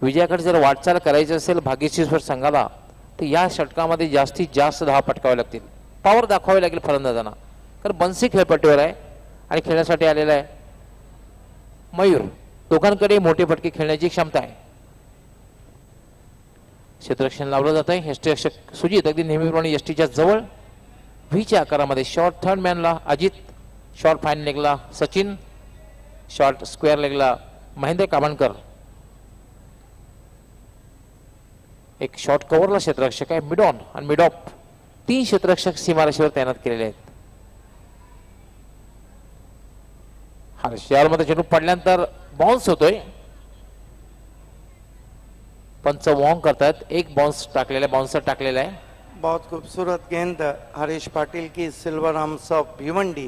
विजयाकडे जर वाटचाल करायची असेल भाग्यश्री संघाला तर या षटकामध्ये जास्तीत जास्त धावा पटकाव्या लागतील, पॉवर दाखवावी लागेल फलंदाजांना. कारण बन्सी खेळपट्टीवर आहे आणि खेळण्यासाठी आलेला आहे मयूर. दोघांकडे मोठे फटके खेळण्याची क्षमता आहे. क्षेत्ररक्षण लावलं जात आहे. यष्टीरक्षक सुजित अगदी नेहमीप्रमाणे यष्टीच्या जवळ. व्हीच्या आकारामध्ये शॉर्ट थर्ड मॅनला अजित, शॉर्ट फाईन लेगला सचिन, शॉर्ट स्क्वेअर लेगला महेंद्र कामणकर. एक शॉर्ट कव्हरला क्षेत्ररक्षक आहे मिड ऑन आणि मिड ऑफ. 3 क्षेत्ररक्षक सीमारेषेवर तैनात केलेले आहेत. मध्ये चेंडू पडल्यानंतर बाउन्स होतोय. पंच वॉंग करतात. एक बाउन्स टाकलेला, बाउन्सर टाकलेला आहे. बहुत खूबसूरत गेंद हरीश पाटिल की सिल्वर आर्म्स ऑफ भिवंडी.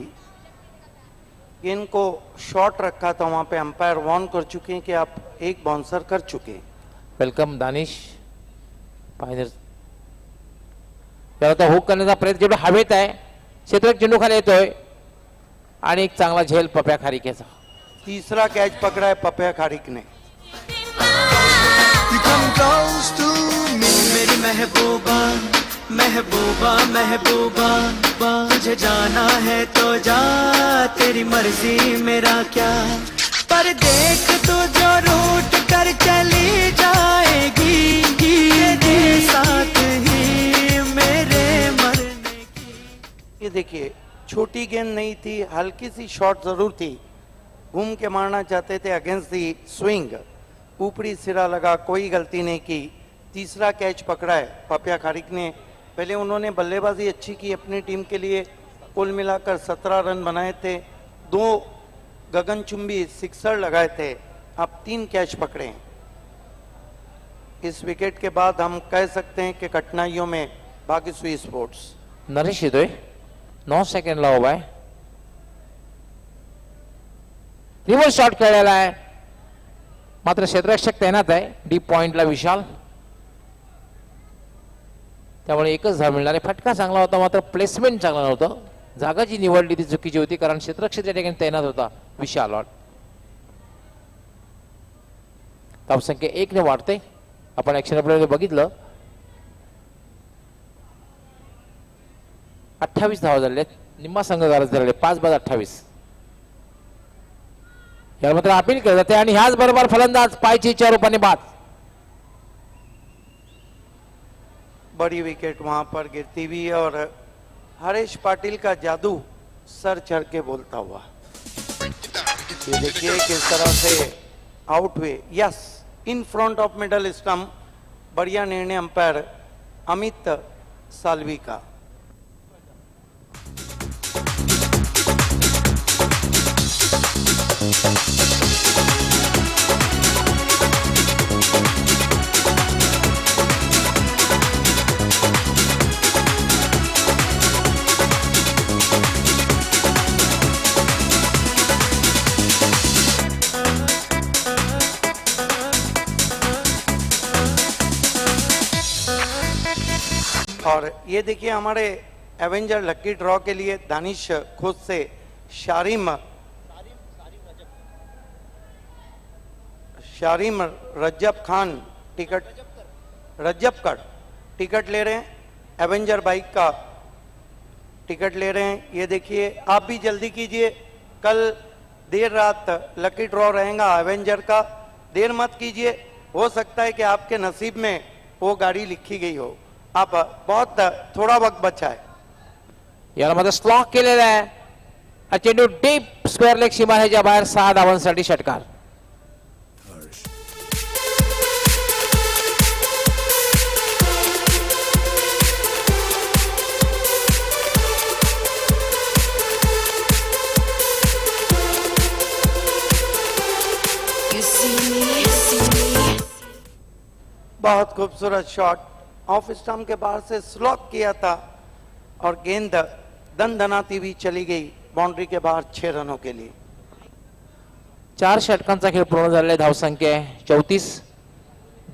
गेंद को शॉर्ट रखा था, वहां पे अंपायर वार्न कर चुके हैं कि आप एक बाउंसर कर चुके हैं. Welcome Danish Pioneer. त्याला हुक करण्याचा प्रयत्न, चेंडू हवेत आहे, क्षेत्ररक्षक चेंडू खाली येतोय आणि एक चांगला झेल पप्या खारिकेचा. तीसरा कैच पकड़ा है पपिया खारिक ने. You come close to me, मेरी महबूबा महबूबा महबूबा, तुझे जाना है तो जा, तेरी मर्जी मेरा क्या, पर देख तू जो रूट कर चली जाएगी, तेरे साथ ही मेरे मरने की. ये देखिए छोटी गेंद नहीं थी, हल्की सी शॉट जरूर थी. घूम के मारना चाहते थे अगेंस्ट दी स्विंग, ऊपरी सिरा लगा, कोई गलती नहीं की. तीसरा कैच पकड़ा है पपिया खारिक ने. पहले उन्होंने बल्लेबाजी अच्छी की अपनी टीम के लिए, कुल मिलाकर 17 रन बनाए थे, 2 गगनचुंबी सिक्सर लगाए थे. अब 3 कैच पकड़े हैं. इस विकेट के बाद हम कह सकते हैं कि कठिनाइयों में भाग्यश्री स्पोर्ट्स. नरेश येतोय 9 सेकंडला उभा आहे. रिव्हर्स शॉट खेळलेला आहे, मात्र क्षेत्ररक्षक तैनात आहे. डीप पॉइंटला विशाल, त्यामुळे एकच धाव मिळणार आहे. फटका चांगला होता, मात्र प्लेसमेंट चांगला नव्हतं. जागा जी निवडली ती चुकीची होती, कारण क्षेत्ररक्षक त्या ठिकाणी तैनात होता विशाल. धावसंख्या 1 ने वाढते. आपण ऍक्शन प्लेमध्ये बघितलं 28 धावा झाले, निम्मा संघ गारज झालेले, 5-28. याला मात्र अपील केलं जाते आणि ह्याच बरोबर फलंदाज पायचीच्या रूपाने बाद. बड़ी विकेट वहां पर गिरती हुई और हरीश पाटिल का जादू सर चढ़ के बोलता हुआ. ये देखिए किस तरह से आउट हुए. Yes, in front of middle stump. बढ़िया निर्णय अंपायर अमित सालवी का. और ये देखिए हमारे एवेंजर लकी ड्रॉ के लिए दानिश खुद से शारिम रज्जब खान रज्जबकड़ टिकट ले रहे हैं. एवेंजर बाइक का टिकट ले रहे हैं. ये देखिए आप भी जल्दी कीजिए. कल देर रात लकी ड्रॉ रहेगा एवेंजर का. देर मत कीजिए, हो सकता है कि आपके नसीब में वो गाड़ी लिखी गई हो. आप बहुत थोडा वक्त बचा आहे. याला मात्र स्लॉक केलेला आहे. हा चेंडू डीप स्क्वेअर लेग सीमारेषेच्या बाहेर 6 धावांसाठी षटकार. बहुत खूबसूरत शॉट. ऑफ स्टंप के बाहर से स्लॉक किया था और गेंद दनदनाती हुई चली गई बाउंड्री के बाहर 6 रनों के लिए. 4 षटकांचा खेळ पूर्ण झालेला. धावसंख्या आहे 34.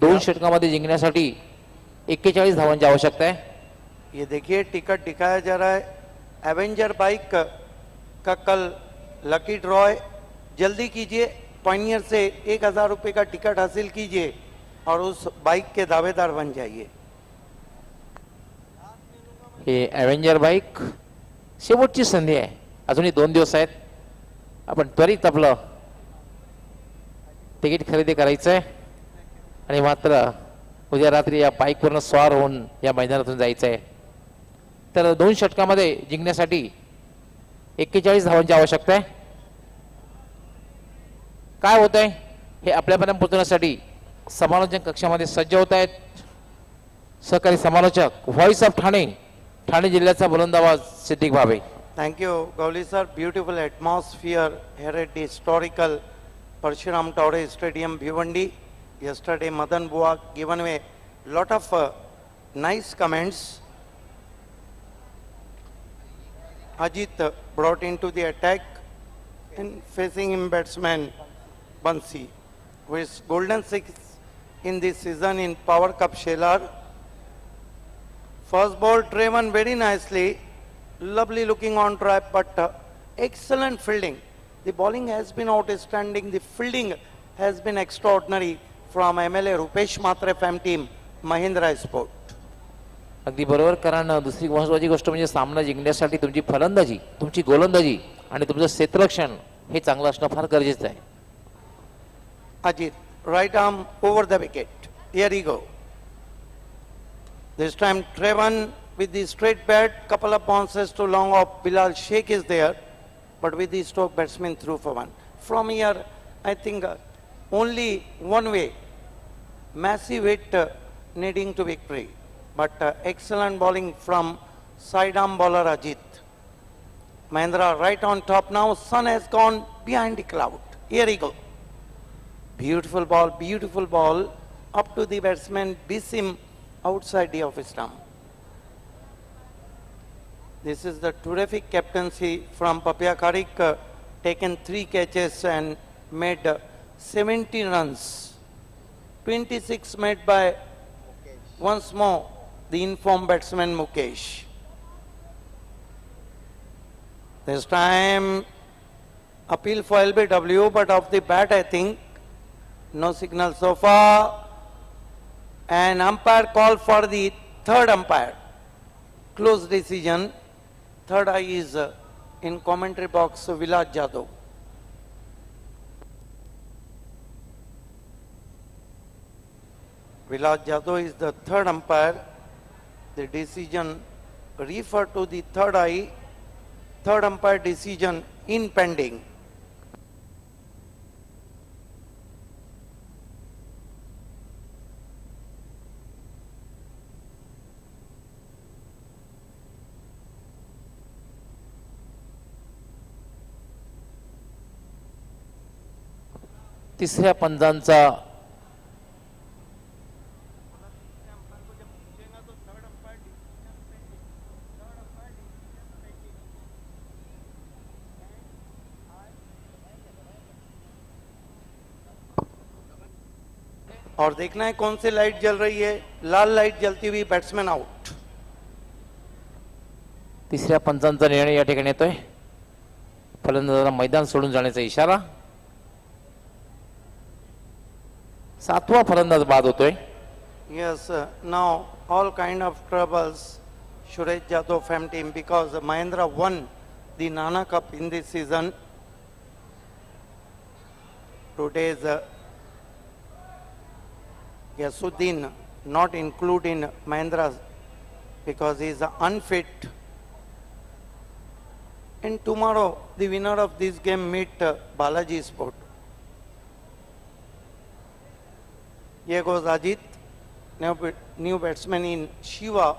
2 षटकांमध्ये जिंकण्यासाठी 41 धावांची आवश्यकता आहे. ये देखिए टिकट दिखाया जा रहा है. एवेंजर बाइक का कल लकी ड्रॉ है. जल्दी कीजिए, पायनियर से 1000 रुपए का टिकट हासिल कीजिए और उस बाइक के दावेदार बन जाइए. हे एव्हेंजर बाईक शेवटची संधी आहे. अजूनही 2 दिवस आहेत. आपण त्वरित आपलं तिकीट खरेदी करायचंय आणि मात्र उद्या रात्री या बाईकवरून स्वार होऊन या मैदानातून जायचंय. तर 2 षटकामध्ये जिंकण्यासाठी 41 धावांची आवश्यकता आहे. काय होत आहे हे आपल्यापर्यंत पोहोचण्यासाठी समालोचन कक्षामध्ये सज्ज होत आहेत सहकारी समालोचक व्हॉइस ऑफ ठाणे जिल्ह्याचा बुलंद आवाज सिद्दीक भावे. Thank you, Gauli sir. Beautiful atmosphere here at the historical Parshuram Tore Stadium, Bhiwandi. Yesterday, Madan Bua given away lot of nice comments. Ajit brought into the attack and facing him batsman Bansi, who is golden 6 in this season in Power Cup Shelar. First ball driven very nicely. Lovely looking on trap, but excellent fielding. The bowling has been outstanding. The fielding has been extraordinary from MLA Rupesh Matre fam team, Mahindra Sport. अगदी बरोबर. कारण दुसरी महत्वाची गोष्ट म्हणजे सामना जिंकण्यासाठी तुमची फलंदाजी, तुमची गोलंदाजी आणि तुमचं क्षेत्ररक्षण हे चांगलं असणं फार गरजेचं आहे. Ajit, right arm over the wicket. Here he go. This time Trevor with the straight bat, couple of bounces to long off. Bilal Sheikh is there, but with the stroke batsman through for 1. From here, I think only one way. Massive hit needing to victory, but excellent bowling from sidearm bowler Ajit. Mahindra right on top now. Sun has gone behind the cloud. Here he go. Beautiful ball up to the batsman, Bisim outside the off stump. This is the terrific captaincy from Papya Kharik, taken 3 catches and made 70 runs. 26 made by once more the informed batsman Mukesh. This time appeal for LBW, but off the bat I think. No signal so far. And umpire call for the third umpire. Close decision. Third eye is in commentary box Vilas Jadhav. Vilas Jadhav is the third umpire. The decision refer to the third eye, third umpire decision in pending. तिसऱ्या पंचांचा और देखना है कौन सी light जल रही है। लाल light जलती हुई बैट्समैन आउट। तिसऱ्या पंचांचा निर्णय या ठिकाणी येतोय। फलंदाजाला मैदान सोडून जाण्याचा इशारा। सातवा फलंदाज बाद होतोय। Yes, now all kind of troubles Suresh Jadhav family team because Mahindra won the Nana Cup in this season. Today's Yasuddin not included in Mahindra because he is unfit. And tomorrow the winner of this game meet Balaji Sport. Here goes Ajit, new batsman in Shiva,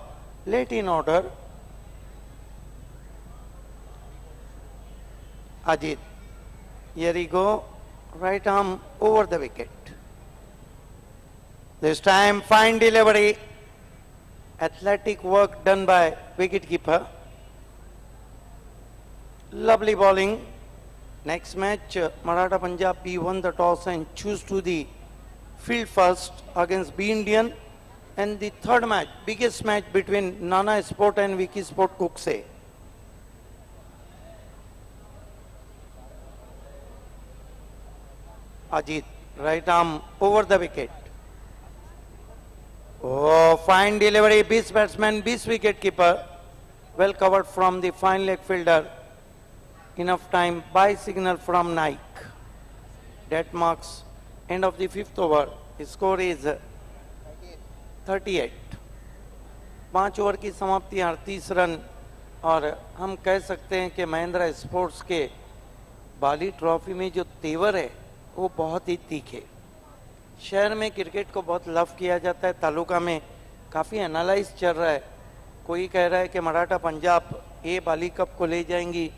late in order. Ajit, here he go, right arm over the wicket. This time fine delivery, athletic work done by wicketkeeper. Lovely bowling. Next match, Maratha Punjab B won the toss and choose to the field first against B Indian, and the third match, biggest match between Nana Sport and Vicky Sport Kukse. Ajit, right arm over the wicket. Oh, fine delivery, beast batsman, beast wicket keeper. Well covered from the fine leg fielder. Enough time by signal from Naik. That marks end of the fifth over. The score is 38. 5 over की समाप्ति 38 run. और हम कह सकते हैं कि Mahindra sports के बाली trophy में जो तेवर है वो बहुत ही तीखे। शहर में क्रिकेट को बहुत लव किया जाता है। तालुका में काफ़ी एनालाइज चल रहा है। कोई कह रहा है कि मराठा पंजाब ये बाली कप को ले जाएंगी,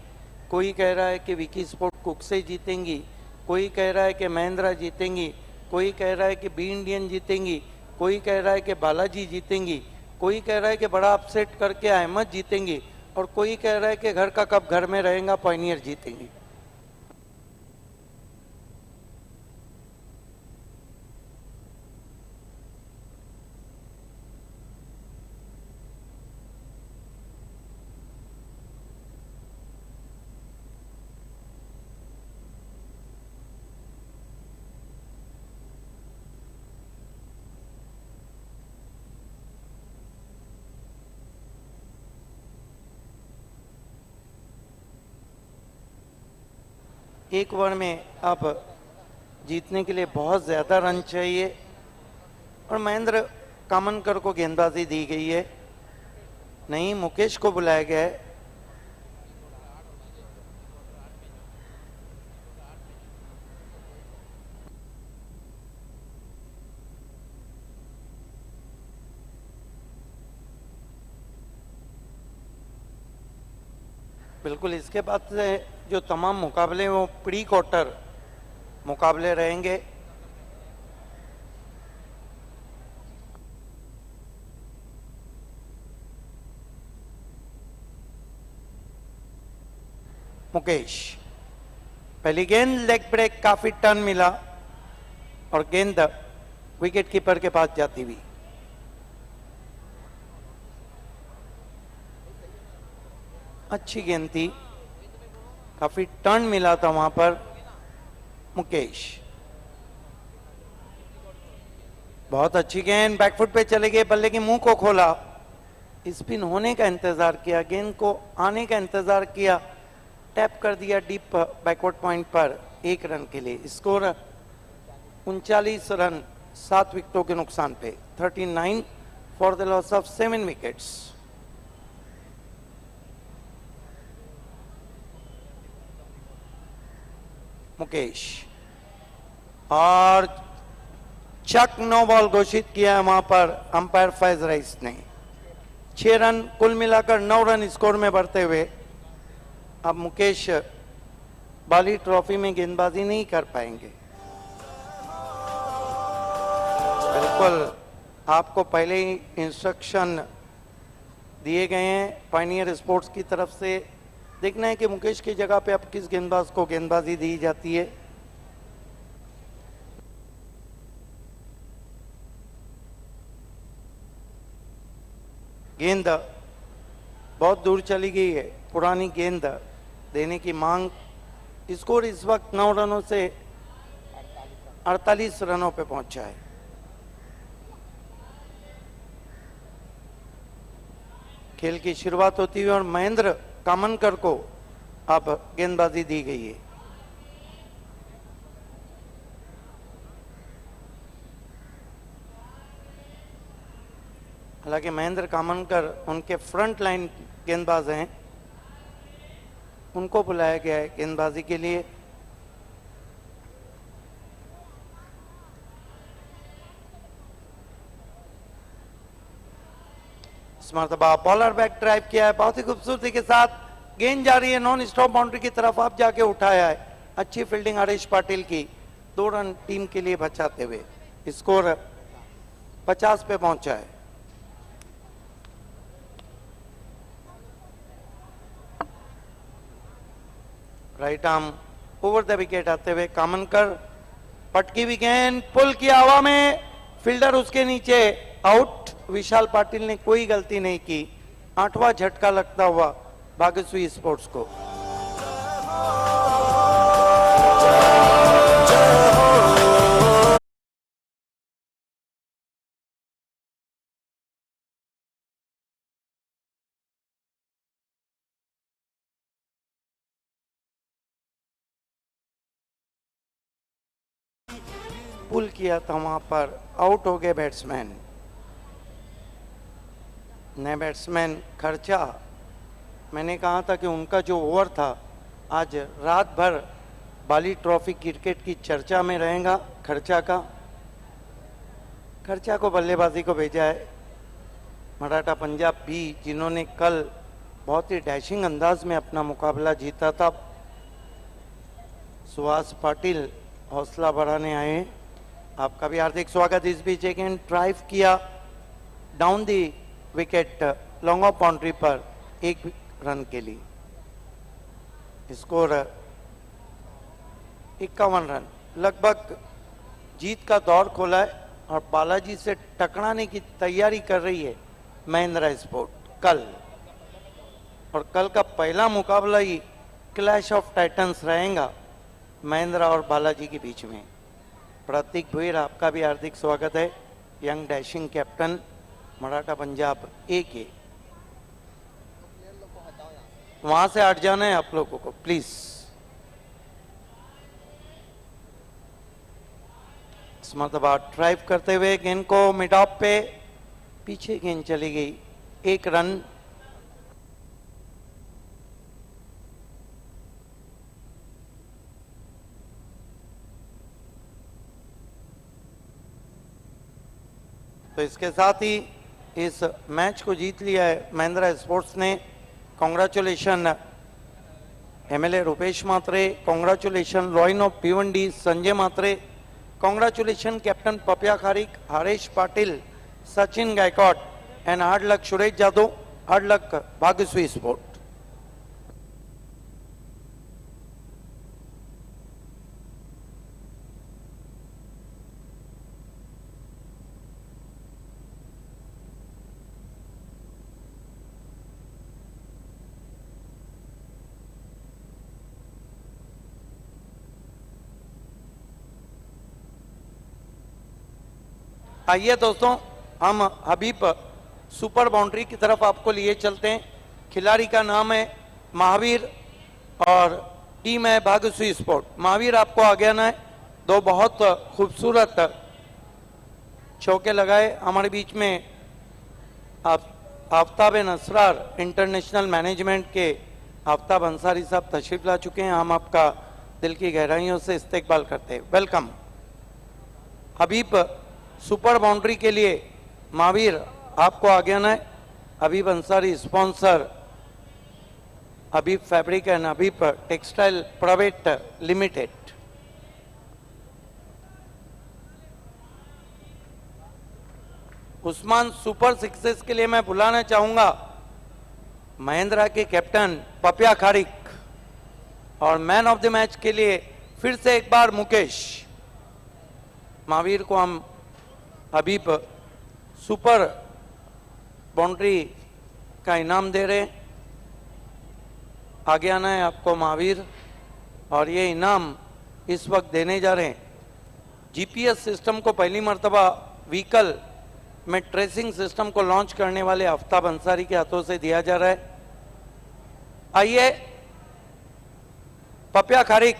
कोई कह रहा है कि विकी स्पोर्ट कुक्से जीतेंगी, कोई कह रहा है कि महिंद्रा जीतेंगी, कोई कह रहा है कि बी इंडियन जीतेंगी, कोई कह रहा है कि बालाजी जीतेंगी, कोई कह रहा है कि बड़ा अपसेट करके अहमद जीतेंगी, और कोई कह रहा है कि घर का कप घर में रहेगा, पायनियर जीतेंगी। एक ओवर में अब जीतने के लिए बहुत ज्यादा रन चाहिए और महेंद्र कामनकर को गेंदबाजी दी गई है। नहीं, मुकेश को बुलाया गया है। बिल्कुल, इसके बाद से जो तमाम मुकाबले वो प्री क्वार्टर मुकाबले रहेंगे। मुकेश, पहली गेंद लेग ब्रेक, काफी टर्न मिला और गेंद विकेट कीपर के पास जाती हुई। अच्छी गेंद थी, काफी टर्न मिला था वहां पर। मुकेश, बहुत अच्छी गेंद, बैकफुट पे चले गए, बल्ले के मुंह को खोला। स्पिन होने का इंतजार किया, गेंद को आने का इंतजार किया, टैप कर दिया डीप बैकवर्ड पॉइंट पर 1 रन के लिए। स्कोर 39 रन 7 विकेटों के नुकसान पे, 39 for the loss of 7 wickets. Mukesh और चक नो बॉल घोषित किया है वहां पर अंपायर फैज रईस ने। 6 रन कुल मिलाकर 9 रन स्कोर में बढ़ते हुए अब मुकेश बाली ट्रॉफी में गेंदबाजी नहीं कर पाएंगे। बिल्कुल आपको पहले ही इंस्ट्रक्शन दिए गए हैं पायनियर स्पोर्ट्स की तरफ से। देखना है कि मुकेश की जगह पे अब किस गेंदबाज को गेंदबाजी दी जाती है। गेंद बहुत दूर चली गई है, पुरानी गेंद देने की मांग। स्कोर इस वक्त 9 रनों से 48 रनों पे पहुंचा है। खेल की शुरुआत होती हुई और महेंद्र कामनकर को अब गेंदबाजी दी गई है। हालांकि महेंद्र कामनकर उनके फ्रंट लाइन गेंदबाज हैं, उनको बुलाया गया है गेंदबाजी के लिए। इस मरतबा बॉलर बैक ड्राइव किया है, बहुत ही खूबसूरती के साथ गेंद जा रही है नॉन स्टॉप बाउंड्री की तरफ, आप जाके उठाया है। अच्छी फील्डिंग हरीश पाटिल की, 2 रन टीम के लिए बचाते हुए स्कोर 50 पे पहुंचा है। Right arm over the wicket आते हुए कामनकर, पटकी हुई गेंद पुल की हवा में, फील्डर उसके नीचे, आउट। विशाल पाटिल ने कोई गलती नहीं की। 8वां झटका लगता हुआ भाग्यश्री स्पोर्ट्स को। पुल किया था वहां पर, आउट हो गए बैट्समैन। नए बैट्समैन खर्चा, मैंने कहा था कि उनका जो ओवर था आज रात भर बाली ट्रॉफी क्रिकेट की चर्चा में रहेगा। खर्चा को बल्लेबाजी को भेजा है। मराठा पंजाब भी, जिन्होंने कल बहुत ही डैशिंग अंदाज में अपना मुकाबला जीता था। सुहास पाटिल हौसला बढ़ाने आए हैं, आपका भी हार्दिक स्वागत। इस बीच एक ड्राइव किया down the wicket long off boundary पर 1 रन के लिए। स्कोर 51 रन, लगभग जीत का दौर खोला है और बालाजी से टकराने की तैयारी कर रही है महिंद्रा स्पोर्ट कल। और कल का पहला मुकाबला ही क्लैश ऑफ टाइटंस रहेगा महिंद्रा और बालाजी के बीच में। प्रतीक भुईर, आपका भी हार्दिक स्वागत है, young dashing captain Maratha Punjab A के। वहां से हट जाना है आप लोगों को प्लीज। इस मरतबा ड्राइव करते हुए गेंद को मिड ऑफ पे, पीछे गेंद चली गई, 1 रन। तो इसके साथ ही इस मैच को जीत लिया है महिंद्रा स्पोर्ट्स ने। Congratulation MLA Rupesh Mhatre, congratulation रॉइन of Bhiwandi Sanjay Mhatre, congratulation captain Papiya Kharik, Harish Patil, Sachin Gaikwad and hard luck Suresh Jadhav, hard luck Bhagyashree sport. आइए दोस्तों, हम हबीब सुपर बाउंड्री की तरफ आपको लिए चलते हैं। खिलाड़ी का नाम है महावीर और टीम है भाग्यश्री स्पोर्ट। महावीर आपको आगे आना है। दो बहुत खूबसूरत चौके लगाए। हमारे बीच में आफ्ताब नसरार इंटरनेशनल मैनेजमेंट के आफ्ताब अंसारी साहब तशरीफ ला चुके हैं। हम आपका दिल की गहराइयों से इस्तकबाल करते हैं। वेलकम। हबीब सुपर बाउंड्री के लिए महावीर आपको आगे आना है। Habib Ansari sponsor Habib fabric and Habib textile private limited. Usman super sixes के लिए मैं बुलाना चाहूंगा महिंद्रा के कैप्टन पपिया खारिक और मैन ऑफ द मैच के लिए फिर से एक बार मुकेश। महावीर को हम हबीब सुपर बाउंड्री का इनाम दे रहे हैं। आगे आना है आपको महावीर। और ये इनाम इस वक्त देने जा रहे हैं जीपीएस सिस्टम को पहली मर्तबा व्हीकल में ट्रेसिंग सिस्टम को लॉन्च करने वाले आफ्ताब अंसारी के हाथों से दिया जा रहा है। आइए पपिया खारिक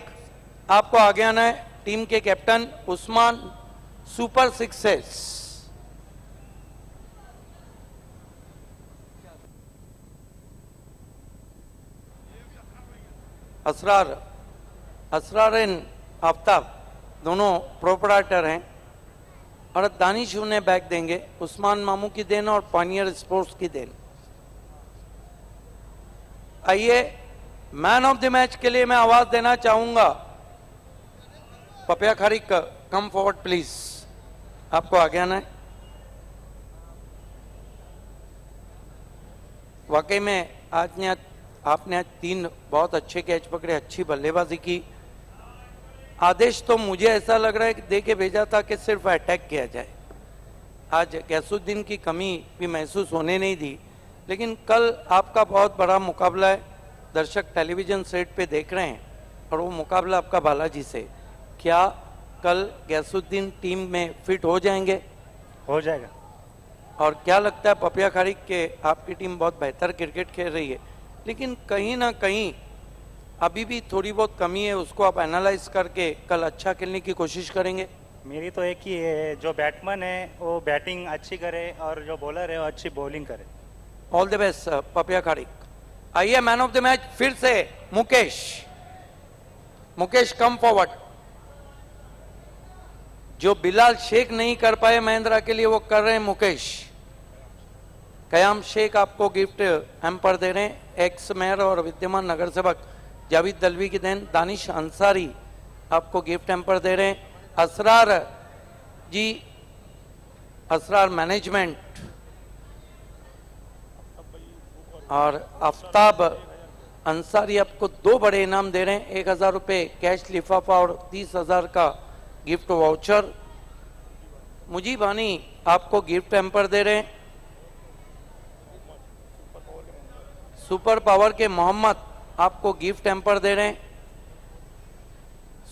आपको आगे आना है। टीम के captain Usman super sixes. Asrar and Aaftab दोनों प्रोपराइटर हैं और दानिश उन्हें बैग देंगे। उस्मान मामू की देन और पानियर स्पोर्ट्स की देन। आइए मैन ऑफ द मैच के लिए मैं आवाज देना चाहूंगा पपिया खारिक। Come forward please. आपको आगे आना है। वाकई में आपने आज 3 बहुत अच्छे कैच पकड़े, अच्छी बल्लेबाजी की। आदेश तो मुझे ऐसा लग रहा है कि दे के भेजा था कि सिर्फ अटैक किया जाए। आज गैसुद्दीन की कमी भी महसूस होने नहीं दी। लेकिन कल आपका बहुत बड़ा मुकाबला है। दर्शक टेलीविजन सेट पे देख रहे हैं और वो मुकाबला आपका बालाजी से। क्या कल गैसुद्दीन टीम में फिट हो जाएंगे? हो जाएगा। और क्या लगता है पपिया खारिक के आपकी टीम बहुत बेहतर क्रिकेट खेल रही है, लेकिन कहीं ना कहीं अभी भी थोड़ी बहुत कमी है, उसको आप एनालाइज करके कल अच्छा खेलने की कोशिश करेंगे? मेरी तो एक ही है, जो बैट्समैन है वो बैटिंग अच्छी करे और जो बॉलर है वो अच्छी बॉलिंग करे। ऑल द बेस्ट पपिया खारिक। आइए मैन ऑफ द मैच फिर से मुकेश। Mukesh come forward. जो बिलाल शेख नहीं कर पाए महिंद्रा के लिए वो कर रहे हैं मुकेश। कयाम शेख आपको गिफ्ट हैम्पर दे रहे हैं। एक्स मेयर और विद्यमान नगर सेवक जावेद दलवी की देन। दानिश अंसारी आपको गिफ्ट हैम्पर दे रहे हैं। असरार जी, असरार मैनेजमेंट और आफ्ताब अंसारी आपको 2 बड़े इनाम दे रहे हैं। 1000 रुपये कैश लिफाफा और 30,000 का गिफ्ट वाउचर। मुजीबानी आपको गिफ्ट हैम्पर दे रहे हैं। सुपर पावर के मोहम्मद आपको गिफ्ट हैम्पर दे रहे हैं।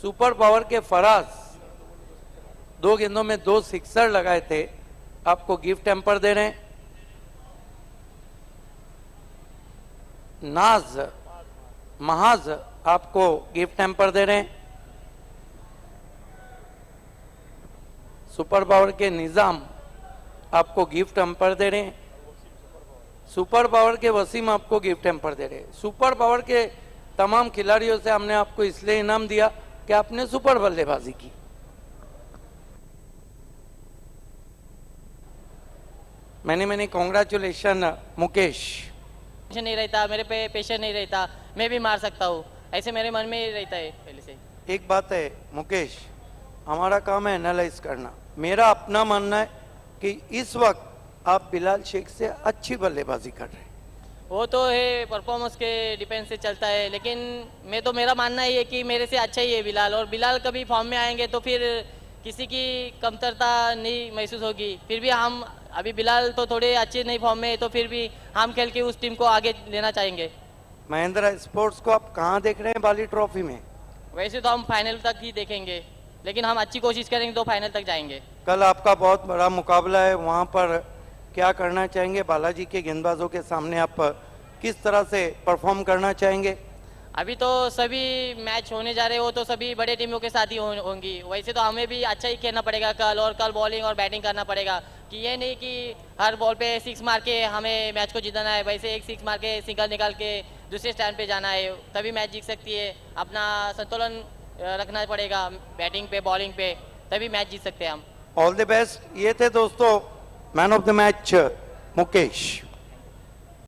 सुपर पावर के फराज 2 गेंदों में 2 सिक्सर लगाए थे, आपको गिफ्ट हैम्पर दे रहे हैं। नाज महाज आपको गिफ्ट हैम्पर दे रहे हैं। सुपर पावर के निजाम आपको गिफ्ट हैम्पर दे रहे हैं। सुपर पावर के वसीम आपको गिफ्ट हैम्पर दे रहे हैं। सुपर पावर के तमाम खिलाड़ियों से हमने आपको इसलिए इनाम दिया कि आपने सुपर बल्लेबाजी की। मैंने कॉन्ग्रेचुलेशन मुकेश। नहीं रहता मेरे पे, प्रेशर नहीं रहता, मैं भी मार सकता हूँ, ऐसे मेरे मन में रहता है पहले से। एक बात है मुकेश, हमारा काम है एनालाइज करना। मेरा अपना मानना है कि इस वक्त आप बिलाल शेख से अच्छी बल्लेबाजी कर रहे हैं। वो तो है, परफॉर्मेंस के डिपेंड से चलता है, लेकिन मैं तो मेरा मानना ही है कि मेरे से अच्छा ही है बिलाल। और बिलाल कभी फॉर्म में आएंगे तो फिर किसी की कमतरता नहीं महसूस होगी। फिर भी हम अभी बिलाल तो थोड़े अच्छे नहीं फॉर्म में है, तो फिर भी हम खेल के उस टीम को आगे लेना चाहेंगे। महिंद्रा स्पोर्ट्स को आप कहाँ देख रहे हैं बाली ट्रॉफी में? वैसे तो हम फाइनल तक ही देखेंगे, लेकिन हम अच्छी कोशिश करेंगे तो फाइनल तक जाएंगे। कल आपका बहुत बड़ा मुकाबला है, वहाँ पर क्या करना चाहेंगे? बालाजी के गेंदबाजों के सामने आप किस तरह से परफॉर्म करना चाहेंगे? अभी तो सभी मैच होने जा रहे हो तो सभी बड़े टीमों के साथ ही होंगी, वैसे तो हमें भी अच्छा ही खेलना पड़ेगा कल, और कल बॉलिंग और बैटिंग करना पड़ेगा कि ये नहीं कि हर बॉल पे 6 मार के हमें मैच को जीतना है, वैसे एक 6 मार के सिंगल निकाल के दूसरे स्टैंड पे जाना है, तभी मैच जीत सकती है। अपना संतुलन रखना पड़ेगा बैटिंग पे बॉलिंग पे, तभी मैच जीत सकते हैं हम। All the best. ये थे दोस्तों man of the match Mukesh.